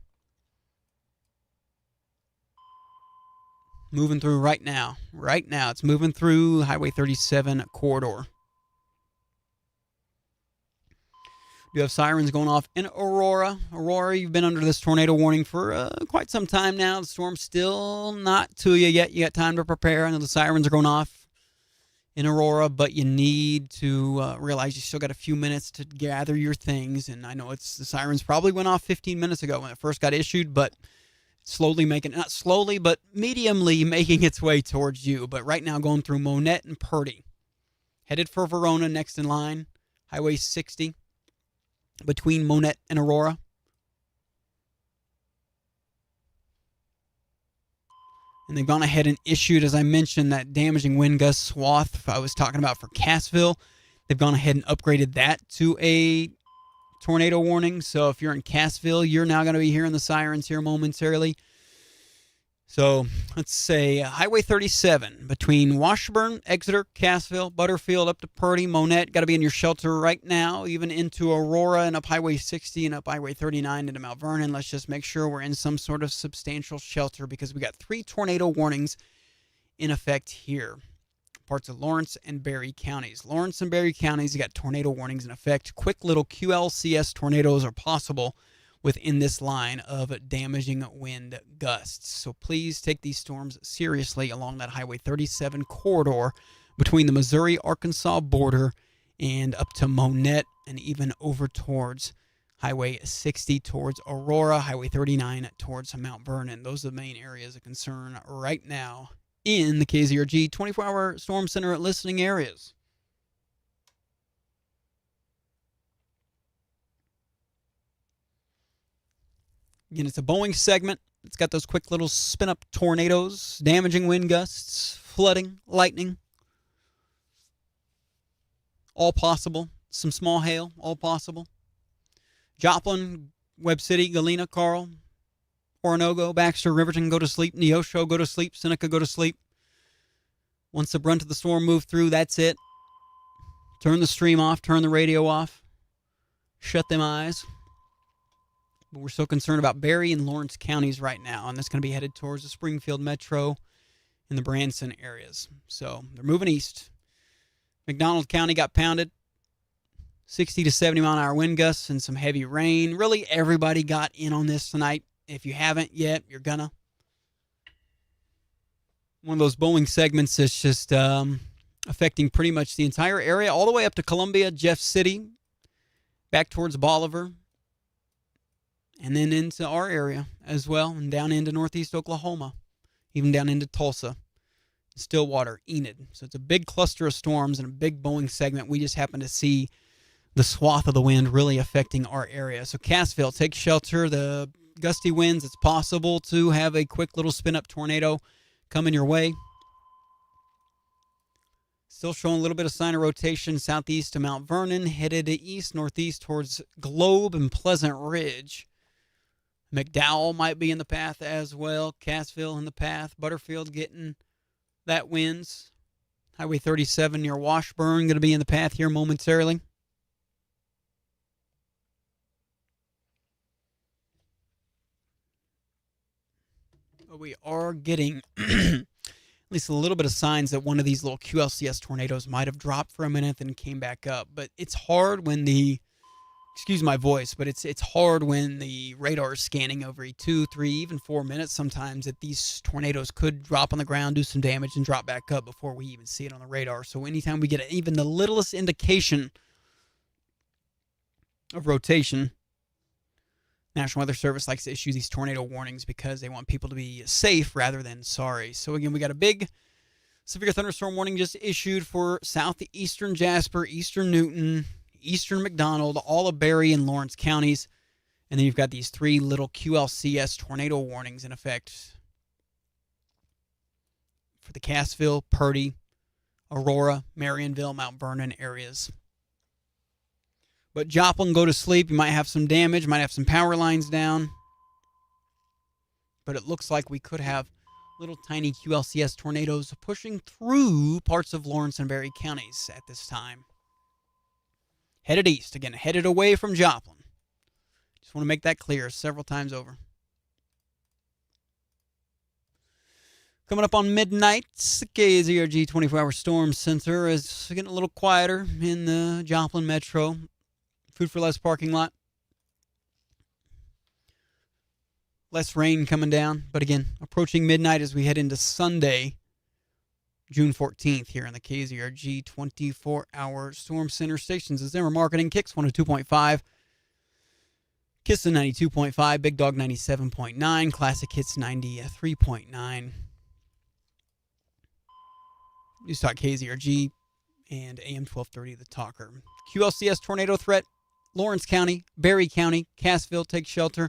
Moving through right now. Right now, it's moving through Highway 37 corridor. You have sirens going off in Aurora. Aurora, you've been under this tornado warning for quite some time now. The storm's still not to you yet. You got time to prepare. I know the sirens are going off in Aurora, but you need to realize you still got a few minutes to gather your things. And I know the sirens probably went off 15 minutes ago when it first got issued, but slowly not slowly, but mediumly making its way towards you. But right now going through Monette and Purdy. Headed for Verona next in line. Highway 60 between Monette and Aurora. And they've gone ahead and issued, as I mentioned, that damaging wind gust swath I was talking about for Cassville. They've gone ahead and upgraded that to a tornado warning. So if you're in Cassville, you're now going to be hearing the sirens here momentarily. So let's say Highway 37 between Washburn, Exeter, Cassville, Butterfield, up to Purdy, Monette. Got to be in your shelter right now, even into Aurora and up Highway 60 and up Highway 39 into Mount Vernon. Let's just make sure we're in some sort of substantial shelter because we got 3 tornado warnings in effect here. Parts of Lawrence and Berry counties. Lawrence and Berry counties, you got tornado warnings in effect. Quick little QLCS tornadoes are possible within this line of damaging wind gusts. So please take these storms seriously along that Highway 37 corridor between the Missouri-Arkansas border and up to Monette and even over towards Highway 60 towards Aurora, Highway 39 towards Mount Vernon. Those are the main areas of concern right now in the KZRG 24-hour Storm Center listening areas. Again, it's a Boeing segment. It's got those quick little spin-up tornadoes, damaging wind gusts, flooding, lightning. All possible. Some small hail, all possible. Joplin, Webb City, Galena, Carl, Oronogo, Baxter, Riverton, go to sleep. Neosho, go to sleep. Seneca, go to sleep. Once the brunt of the storm moved through, that's it. Turn the stream off. Turn the radio off. Shut them eyes. But we're still concerned about Berry and Lawrence counties right now, and that's going to be headed towards the Springfield Metro and the Branson areas. So they're moving east. McDonald County got pounded. 60 to 70 mile an hour wind gusts and some heavy rain. Really, everybody got in on this tonight. If you haven't yet, you're gonna. One of those Boeing segments that's just affecting pretty much the entire area, all the way up to Columbia, Jeff City, back towards Bolivar, and then into our area as well, and down into northeast Oklahoma, even down into Tulsa, Stillwater, Enid. So it's a big cluster of storms and a big Boeing segment. We just happen to see the swath of the wind really affecting our area. So Cassville, take shelter. The gusty winds, it's possible to have a quick little spin-up tornado coming your way. Still showing a little bit of sign of rotation southeast to Mount Vernon, headed east, northeast towards Globe and Pleasant Ridge. McDowell might be in the path as well. Cassville in the path. Butterfield getting that winds. Highway 37 near Washburn going to be in the path here momentarily. But we are getting at least a little bit of signs that one of these little QLCS tornadoes might have dropped for a minute and came back up. But it's hard when excuse my voice, but it's hard when the radar is scanning every 2, 3, even 4 minutes sometimes that these tornadoes could drop on the ground, do some damage, and drop back up before we even see it on the radar. So anytime we get even the littlest indication of rotation, National Weather Service likes to issue these tornado warnings because they want people to be safe rather than sorry. So again, we got a big severe thunderstorm warning just issued for southeastern Jasper, eastern Newton, eastern McDonald, all of Berry and Lawrence counties. And then you've got these 3 little QLCS tornado warnings in effect for the Cassville, Purdy, Aurora, Marionville, Mount Vernon areas. But Joplin, go to sleep. You might have some damage, might have some power lines down. But it looks like we could have little tiny QLCS tornadoes pushing through parts of Lawrence and Berry counties at this time. Headed east. Again, headed away from Joplin. Just want to make that clear several times over. Coming up on midnight, the KZRG 24-hour storm center is getting a little quieter in the Joplin metro. Food for Less parking lot. Less rain coming down. But again, approaching midnight as we head into Sunday, June 14th here in the KZRG 24-hour storm center stations. Is Zimmer Marketing, Kicks 102.5, Kissin 92.5, Big Dog 97.9, Classic Hits 93.9, News Talk KZRG, and AM 1230 The Talker. QLCS tornado threat, Lawrence County, Berry County, Cassville, take shelter.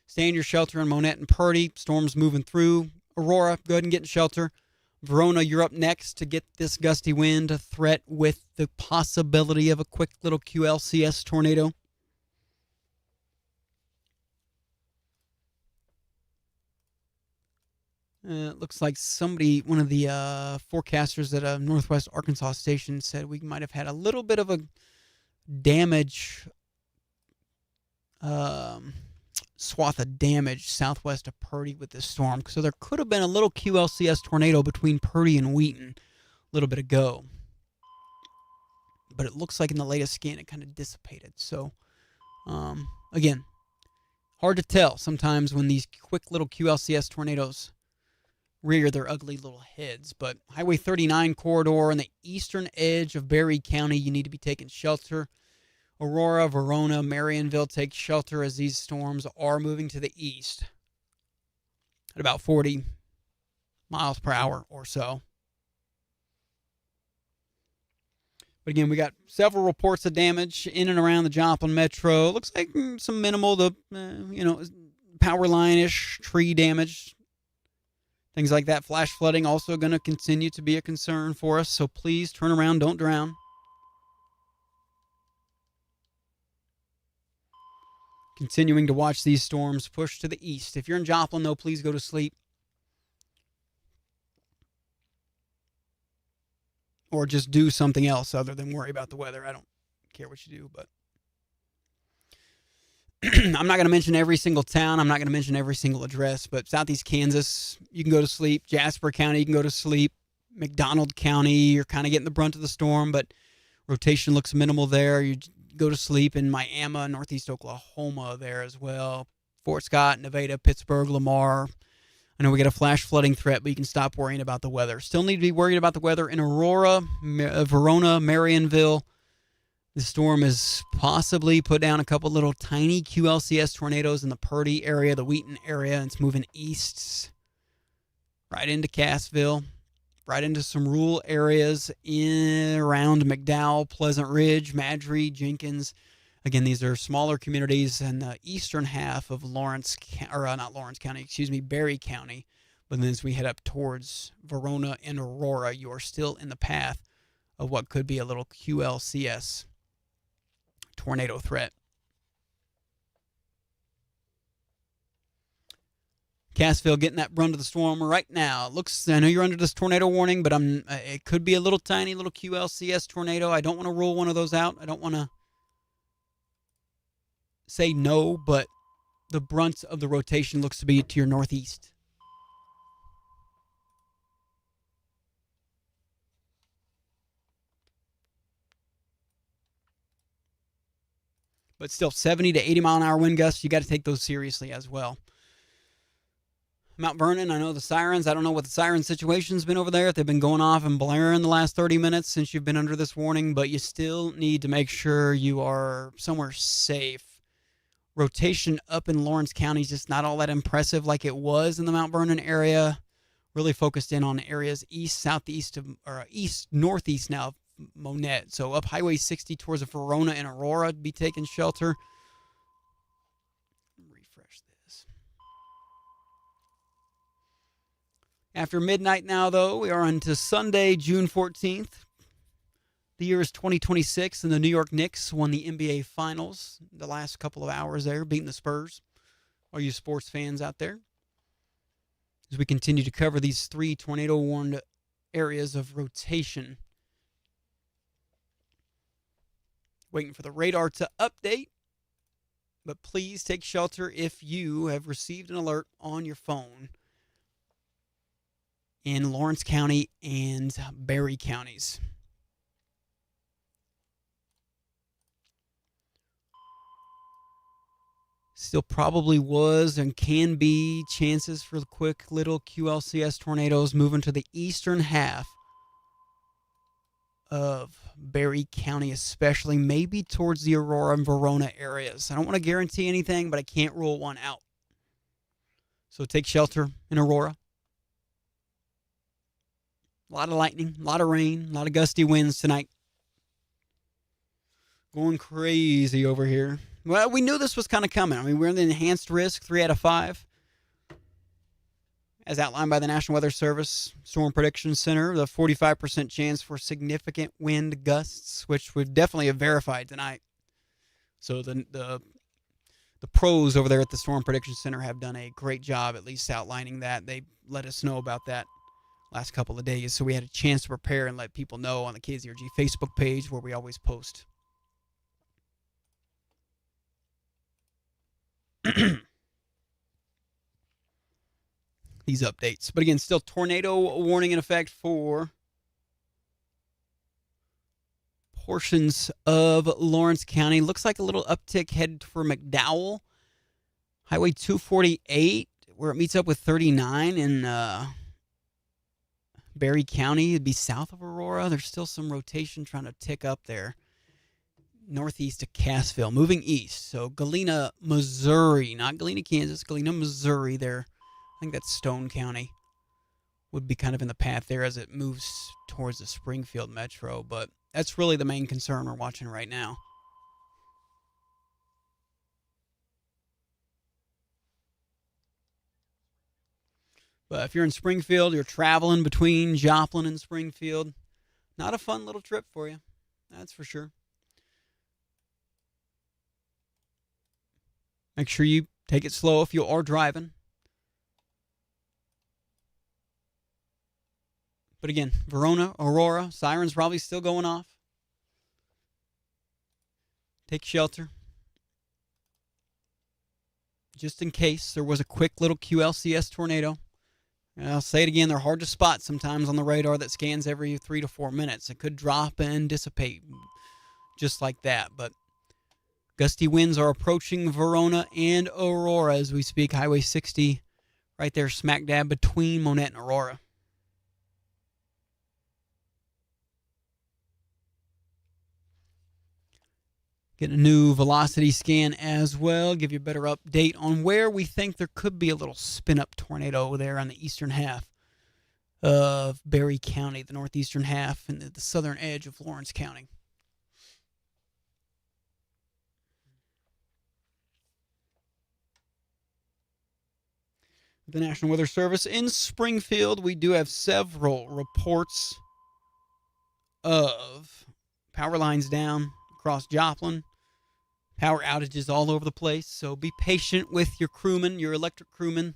Stay in your shelter in Monette and Purdy. Storms moving through. Aurora, go ahead and get in shelter. Verona, you're up next to get this gusty wind threat with the possibility of a quick little QLCS tornado. It looks like one of the forecasters at a Northwest Arkansas station said we might have had a little bit of a damage, swath of damage southwest of Purdy with this storm. So there could have been a little QLCS tornado between Purdy and Wheaton a little bit ago. But it looks like in the latest scan it kind of dissipated. So, again, hard to tell sometimes when these quick little QLCS tornadoes rear their ugly little heads. But Highway 39 corridor on the eastern edge of Berry County, you need to be taking shelter. Aurora, Verona, Marionville take shelter as these storms are moving to the east at about 40 miles per hour or so. But again, we got several reports of damage in and around the Joplin metro. Looks like some minimal, power line-ish tree damage. Things like that. Flash flooding also going to continue to be a concern for us. So please turn around, don't drown. Continuing to watch these storms push to the east. If you're in Joplin, though, please go to sleep. Or just do something else other than worry about the weather. I don't care what you do, but I'm not going to mention every single town. I'm not going to mention every single address, but Southeast Kansas, you can go to sleep. Jasper County, you can go to sleep. McDonald County, you're kind of getting the brunt of the storm, but rotation looks minimal there. You go to sleep in Miami, northeast Oklahoma there as well. Fort Scott, Nevada, Pittsburgh, Lamar. I know we got a flash flooding threat, but you can stop worrying about the weather. Still need to be worried about the weather in Aurora, Verona, Marionville. The storm has possibly put down a couple little tiny QLCS tornadoes in the Purdy area, the Wheaton area, and it's moving east right into Cassville, right into some rural areas around McDowell, Pleasant Ridge, Madry, Jenkins. Again, these are smaller communities in the eastern half of Berry County. But then as we head up towards Verona and Aurora, you are still in the path of what could be a little QLCS tornado threat. Cassville getting that brunt of the storm right now. I know you're under this tornado warning, but it could be a little tiny little QLCS tornado. I don't want to rule one of those out. I don't want to say no, but the brunt of the rotation looks to be to your northeast. But still, 70 to 80 mile an hour wind gusts, you got to take those seriously as well. Mount Vernon, I know the sirens. I don't know what the siren situation's been over there, if they've been going off and blaring the last 30 minutes since you've been under this warning, but you still need to make sure you are somewhere safe. Rotation up in Lawrence County is just not all that impressive like it was in the Mount Vernon area. Really focused in on areas east, southeast, or east, northeast now of Monette. So up Highway 60 towards Verona and Aurora, be taking shelter. Refresh this. After midnight now, though, we are into Sunday, June 14th. The year is 2026, and the New York Knicks won the NBA Finals the last couple of hours there, beating the Spurs. All you sports fans out there, as we continue to cover these 3 tornado-warned areas of rotation. Waiting for the radar to update, but please take shelter if you have received an alert on your phone in Lawrence County and Berry counties. Still probably was and can be chances for the quick little QLCS tornadoes moving to the eastern half of Berry County, especially maybe towards the Aurora and Verona areas. I don't want to guarantee anything, but I can't rule one out. So take shelter in Aurora. A lot of lightning, a lot of rain, a lot of gusty winds tonight. Going crazy over here. Well, we knew this was kind of coming. I mean, we're in the enhanced risk, 3 out of 5. As outlined by the National Weather Service Storm Prediction Center, the 45% chance for significant wind gusts, which we definitely have verified tonight. So the pros over there at the Storm Prediction Center have done a great job at least outlining that. They let us know about that last couple of days, so we had a chance to prepare and let people know on the KZRG Facebook page where we always post. These updates. But again, still tornado warning in effect for portions of Lawrence County. Looks like a little uptick headed for McDowell. Highway 248, where it meets up with 39 in Berry County. It'd be south of Aurora. There's still some rotation trying to tick up there. Northeast of Cassville, moving east. So Galena, Missouri, not Galena, Kansas, Galena, Missouri there. I think that's Stone County. Would be kind of in the path there as it moves towards the Springfield metro, but that's really the main concern we're watching right now. But if you're in Springfield, you're traveling between Joplin and Springfield, not a fun little trip for you, that's for sure. Make sure you take it slow if you are driving. But again, Verona, Aurora, sirens probably still going off. Take shelter. Just in case there was a quick little QLCS tornado. And I'll say it again, they're hard to spot sometimes on the radar that scans every 3 to 4 minutes. It could drop and dissipate just like that, but gusty winds are approaching Verona and Aurora as we speak. Highway 60 right there smack dab between Monette and Aurora. Get a new velocity scan as well. Give you a better update on where we think there could be a little spin-up tornado there on the eastern half of Berry County, the northeastern half, and the southern edge of Lawrence County. The National Weather Service in Springfield, we do have several reports of power lines down across Joplin, power outages all over the place, so be patient with your crewmen, your electric crewmen.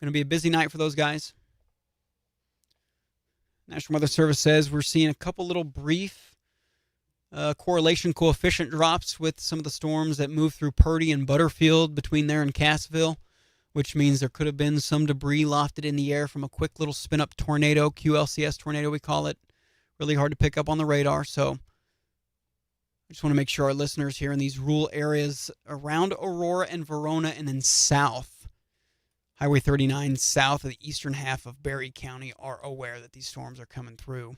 Going to be a busy night for those guys. National Weather Service says we're seeing a couple little brief correlation coefficient drops with some of the storms that move through Purdy and Butterfield between there and Cassville, which means there could have been some debris lofted in the air from a quick little spin-up tornado, QLCS tornado we call it. Really hard to pick up on the radar, so I just want to make sure our listeners here in these rural areas around Aurora and Verona and then south, Highway 39 south of the eastern half of Berry County, are aware that these storms are coming through.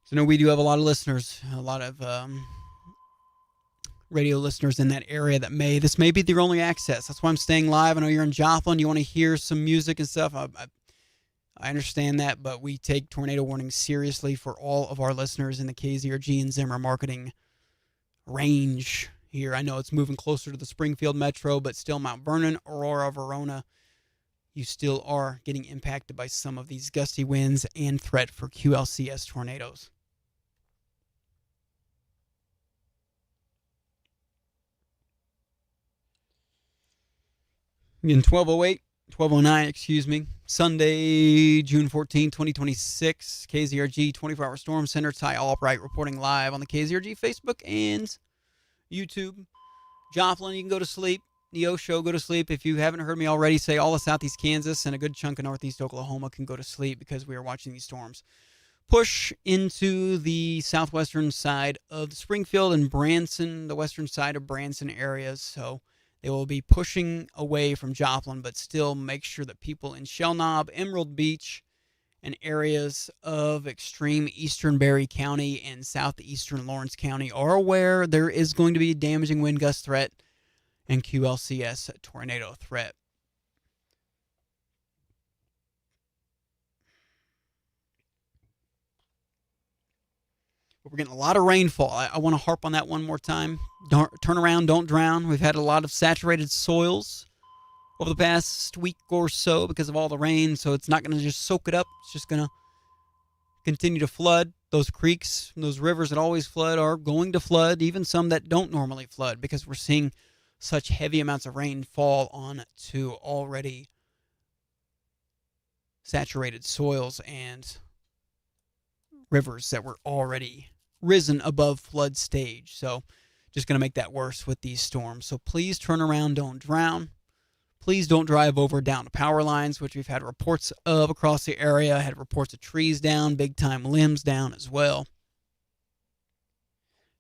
So I know we do have a lot of listeners, a lot of radio listeners in that area that this may be their only access. That's why I'm staying live. I know you're in Joplin. You want to hear some music and stuff. I understand that, but we take tornado warnings seriously for all of our listeners in the KZRG and Zimmer marketing range here. I know it's moving closer to the Springfield metro, but still Mount Vernon, Aurora, Verona, you still are getting impacted by some of these gusty winds and threat for QLCS tornadoes. In 1209, Sunday, June 14, 2026, KZRG 24-hour storm center. Ty Albright reporting live on the KZRG Facebook and YouTube. Joplin, you can go to sleep. Neo Show, go to sleep. If you haven't heard me already say, all of Southeast Kansas and a good chunk of Northeast Oklahoma can go to sleep because we are watching these storms push into the southwestern side of the Springfield and Branson, the western side of Branson areas. So they will be pushing away from Joplin, but still make sure that people in Shell Knob, Emerald Beach, and areas of extreme eastern Berry County and southeastern Lawrence County are aware there is going to be a damaging wind gust threat and QLCS tornado threat. But we're getting a lot of rainfall. I want to harp on that one more time. Turn around, don't drown. We've had a lot of saturated soils over the past week or so because of all the rain, so it's not going to just soak it up. It's just going to continue to flood. Those creeks, those rivers that always flood are going to flood, even some that don't normally flood, because we're seeing such heavy amounts of rain fall onto already saturated soils and rivers that were already risen above flood stage. So just going to make that worse with these storms. So please turn around, don't drown. Please don't drive over down to power lines, which we've had reports of across the area. Had reports of trees down, big time limbs down as well,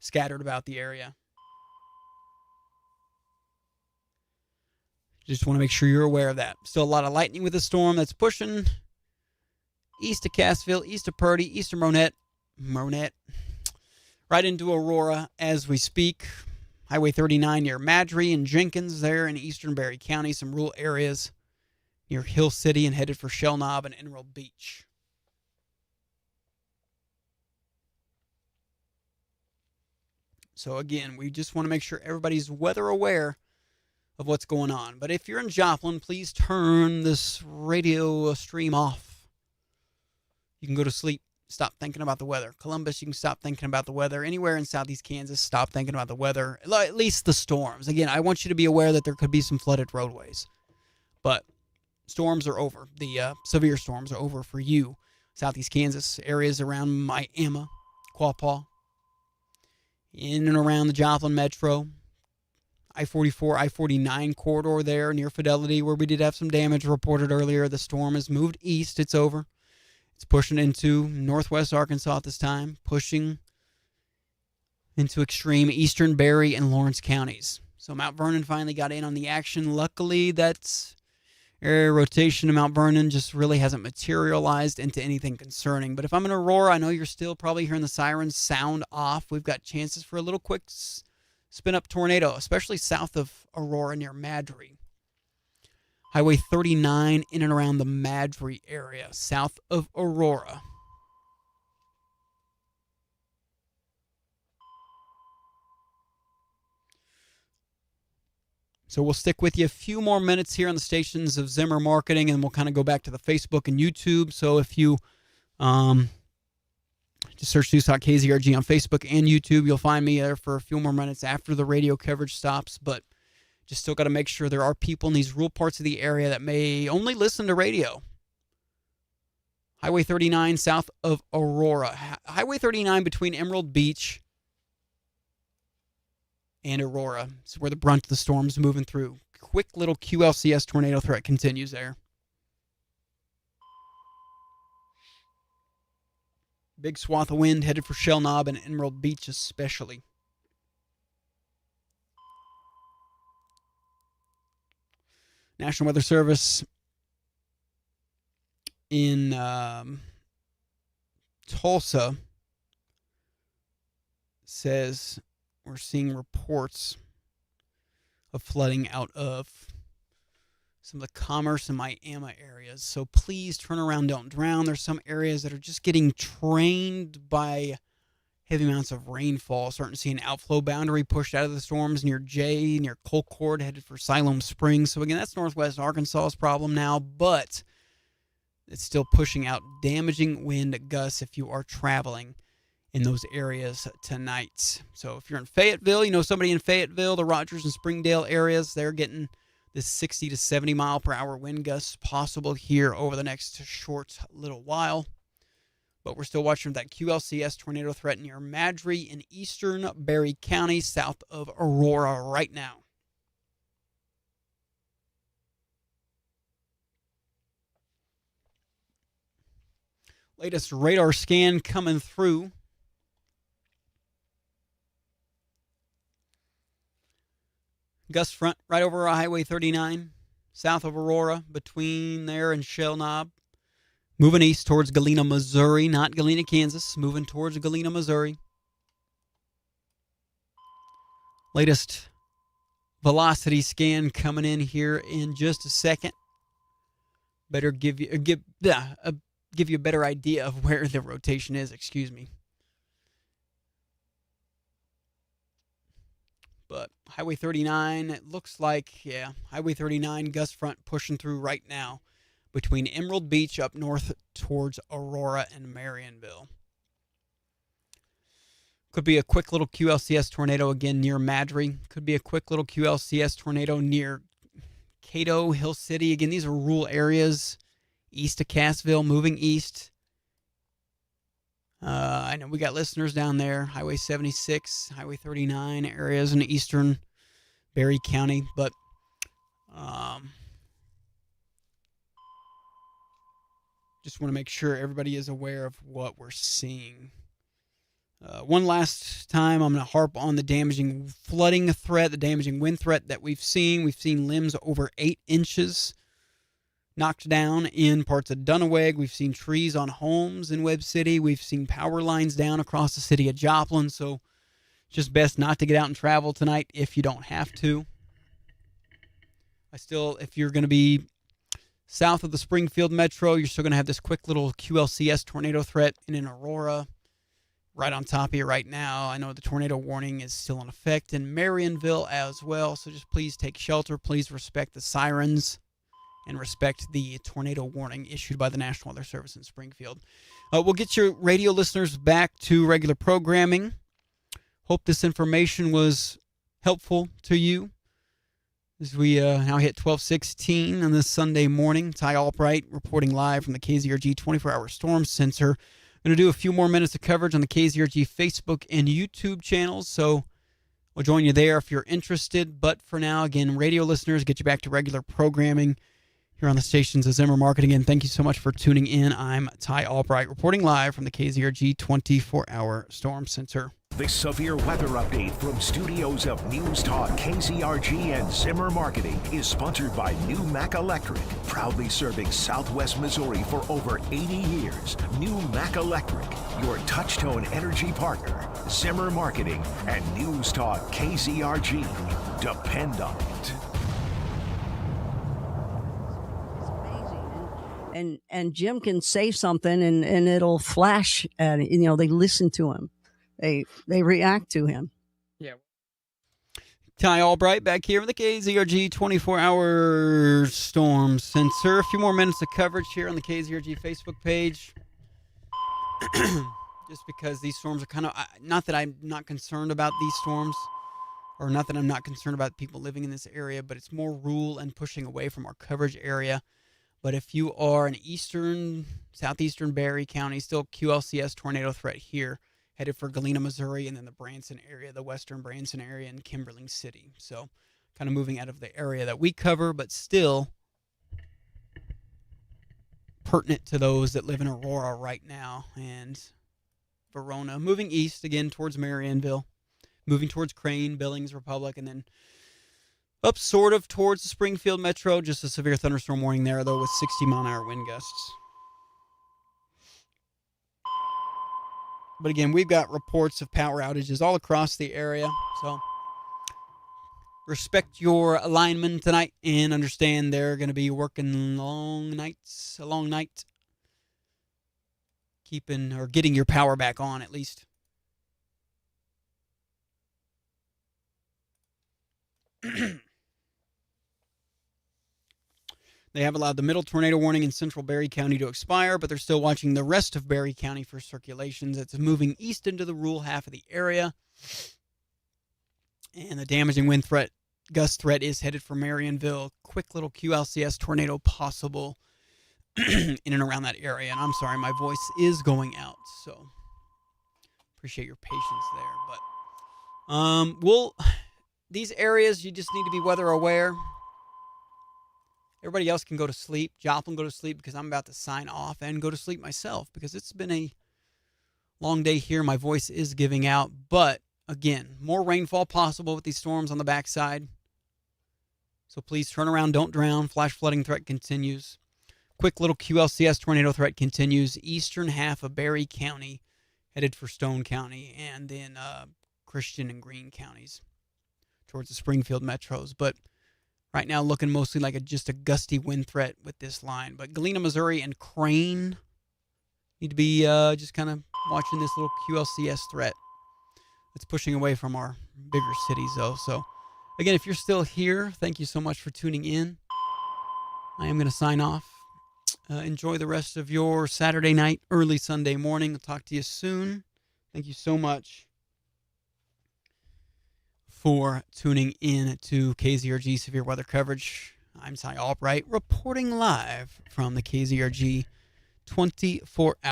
scattered about the area. Just want to make sure you're aware of that. Still a lot of lightning with the storm that's pushing east of Cassville, east of Purdy, east of Monette, right into Aurora as we speak. Highway 39 near Madry and Jenkins there in eastern Berry County. Some rural areas near Hill City and headed for Shell Knob and Emerald Beach. So again, we just want to make sure everybody's weather aware of what's going on. But if you're in Joplin, please turn this radio stream off. You can go to sleep. Stop thinking about the weather. Columbus, you can stop thinking about the weather. Anywhere in southeast Kansas, stop thinking about the weather. At least the storms. Again, I want you to be aware that there could be some flooded roadways. But storms are over. The severe storms are over for you. Southeast Kansas, areas around Miami, Quapaw, in and around the Joplin Metro, I-44, I-49 corridor there near Fidelity, where we did have some damage reported earlier. The storm has moved east. It's over. It's pushing into northwest Arkansas at this time, pushing into extreme eastern Berry and Lawrence counties. So Mount Vernon finally got in on the action. Luckily, that area rotation to Mount Vernon just really hasn't materialized into anything concerning. But if I'm in Aurora, I know you're still probably hearing the sirens sound off. We've got chances for a little quick spin-up tornado, especially south of Aurora near Madry. Highway 39 in and around the Madry area, south of Aurora. So we'll stick with you a few more minutes here on the stations of Zimmer Marketing, and we'll kind of go back to the Facebook and YouTube. So if you just search News.KZRG on Facebook and YouTube, you'll find me there for a few more minutes after the radio coverage stops. But just still got to make sure there are people in these rural parts of the area that may only listen to radio. Highway 39 south of Aurora. Highway 39 between Emerald Beach and Aurora. It's where the brunt of the storm's moving through. Quick little QLCS tornado threat continues there. Big swath of wind headed for Shell Knob and Emerald Beach especially. National Weather Service in Tulsa says we're seeing reports of flooding out of some of the Commerce and Miami areas. So please turn around, don't drown. There's some areas that are just getting drained by heavy amounts of rainfall. Starting to see an outflow boundary pushed out of the storms near Jay, near Colcord, headed for Siloam Springs. So again, that's northwest Arkansas's problem now, but it's still pushing out damaging wind gusts if you are traveling in those areas tonight. So if you're in Fayetteville, you know somebody in Fayetteville, the Rogers and Springdale areas, they're getting this 60 to 70 mile per hour wind gusts possible here over the next short little while. But we're still watching that QLCS tornado threat near Madry in eastern Berry County, south of Aurora right now. Latest radar scan coming through. Gust front right over Highway 39, south of Aurora, between there and Shell Knob. Moving east towards Galena, Missouri, not Galena, Kansas. Moving towards Galena, Missouri. Latest velocity scan coming in here in just a second. Better give you a better idea of where the rotation is. Excuse me. But Highway 39, it looks like, Highway 39 gust front pushing through right now between Emerald Beach up north towards Aurora and Marionville. Could be a quick little QLCS tornado again near Madry. Could be a quick little QLCS tornado near Cato, Hill City. Again, these are rural areas east of Cassville, moving east. I know we got listeners down there, Highway 76, Highway 39 areas in eastern Berry County, but just want to make sure everybody is aware of what we're seeing. One last time, I'm going to harp on the damaging flooding threat, the damaging wind threat that we've seen. We've seen limbs over 8 inches knocked down in parts of Dunaweg. We've seen trees on homes in Webb City. We've seen power lines down across the city of Joplin. So it's just best not to get out and travel tonight if you don't have to. If you're going to be south of the Springfield Metro, you're still going to have this quick little QLCS tornado threat in Aurora right on top of you right now. I know the tornado warning is still in effect in Marionville as well. So just please take shelter. Please respect the sirens and respect the tornado warning issued by the National Weather Service in Springfield. We'll get your radio listeners back to regular programming. Hope this information was helpful to you as we now hit 12:16 on this Sunday morning. Ty Albright reporting live from the KZRG 24-hour storm center. I'm going to do a few more minutes of coverage on the KZRG Facebook and YouTube channels, so we'll join you there if you're interested. But for now, again, radio listeners, get you back to regular programming here on the stations of Zimmer Marketing. And thank you so much for tuning in. I'm Ty Albright reporting live from the KZRG 24-hour storm center. This severe weather update from studios of News Talk KZRG and Zimmer Marketing is sponsored by New Mac Electric, proudly serving Southwest Missouri for over 80 years. New Mac Electric, your touch-tone energy partner. Zimmer Marketing and News Talk KZRG. Depend on it. And Jim can say something and it'll flash at it. You know, they listen to him. They react to him. Yeah. Ty Albright back here with the KZRG 24-hour storm center. A few more minutes of coverage here on the KZRG Facebook page. Just because these storms are kind of, not that I'm not concerned about these storms, or not that I'm not concerned about people living in this area, but it's more rural and pushing away from our coverage area. But if you are in southeastern Berry County, still QLCS tornado threat here, headed for Galena, Missouri, and then the Branson area, the western Branson area, and Kimberling City. So kind of moving out of the area that we cover, but still pertinent to those that live in Aurora right now. And Verona, moving east again towards Marionville, moving towards Crane, Billings, Republic, and then up sort of towards the Springfield Metro. Just a severe thunderstorm warning there, though, with 60-mile-an-hour wind gusts. But again, we've got reports of power outages all across the area, so respect your linemen tonight and understand they're going to be working long nights, a long night, keeping or getting your power back on at least. They have allowed the middle tornado warning in central Berry County to expire, but they're still watching the rest of Berry County for circulations. It's moving east into the rural half of the area. And the damaging wind threat, gust threat is headed for Marionville. Quick little QLCS tornado possible in and around that area. And I'm sorry, my voice is going out, so appreciate your patience there. But these areas, you just need to be weather aware. Everybody else can go to sleep. Joplin, go to sleep because I'm about to sign off and go to sleep myself because it's been a long day here. My voice is giving out. But, again, more rainfall possible with these storms on the backside. So please turn around, don't drown. Flash flooding threat continues. Quick little QLCS tornado threat continues. Eastern half of Berry County headed for Stone County and then Christian and Greene counties towards the Springfield metros. But right now, looking mostly like just a gusty wind threat with this line. But Galena, Missouri, and Crane need to be just kind of watching this little QLCS threat. It's pushing away from our bigger cities, though. So, again, if you're still here, thank you so much for tuning in. I am going to sign off. Enjoy the rest of your Saturday night, early Sunday morning. I'll talk to you soon. Thank you so much for tuning in to KZRG Severe Weather Coverage. I'm Ty Albright, reporting live from the KZRG 24-hour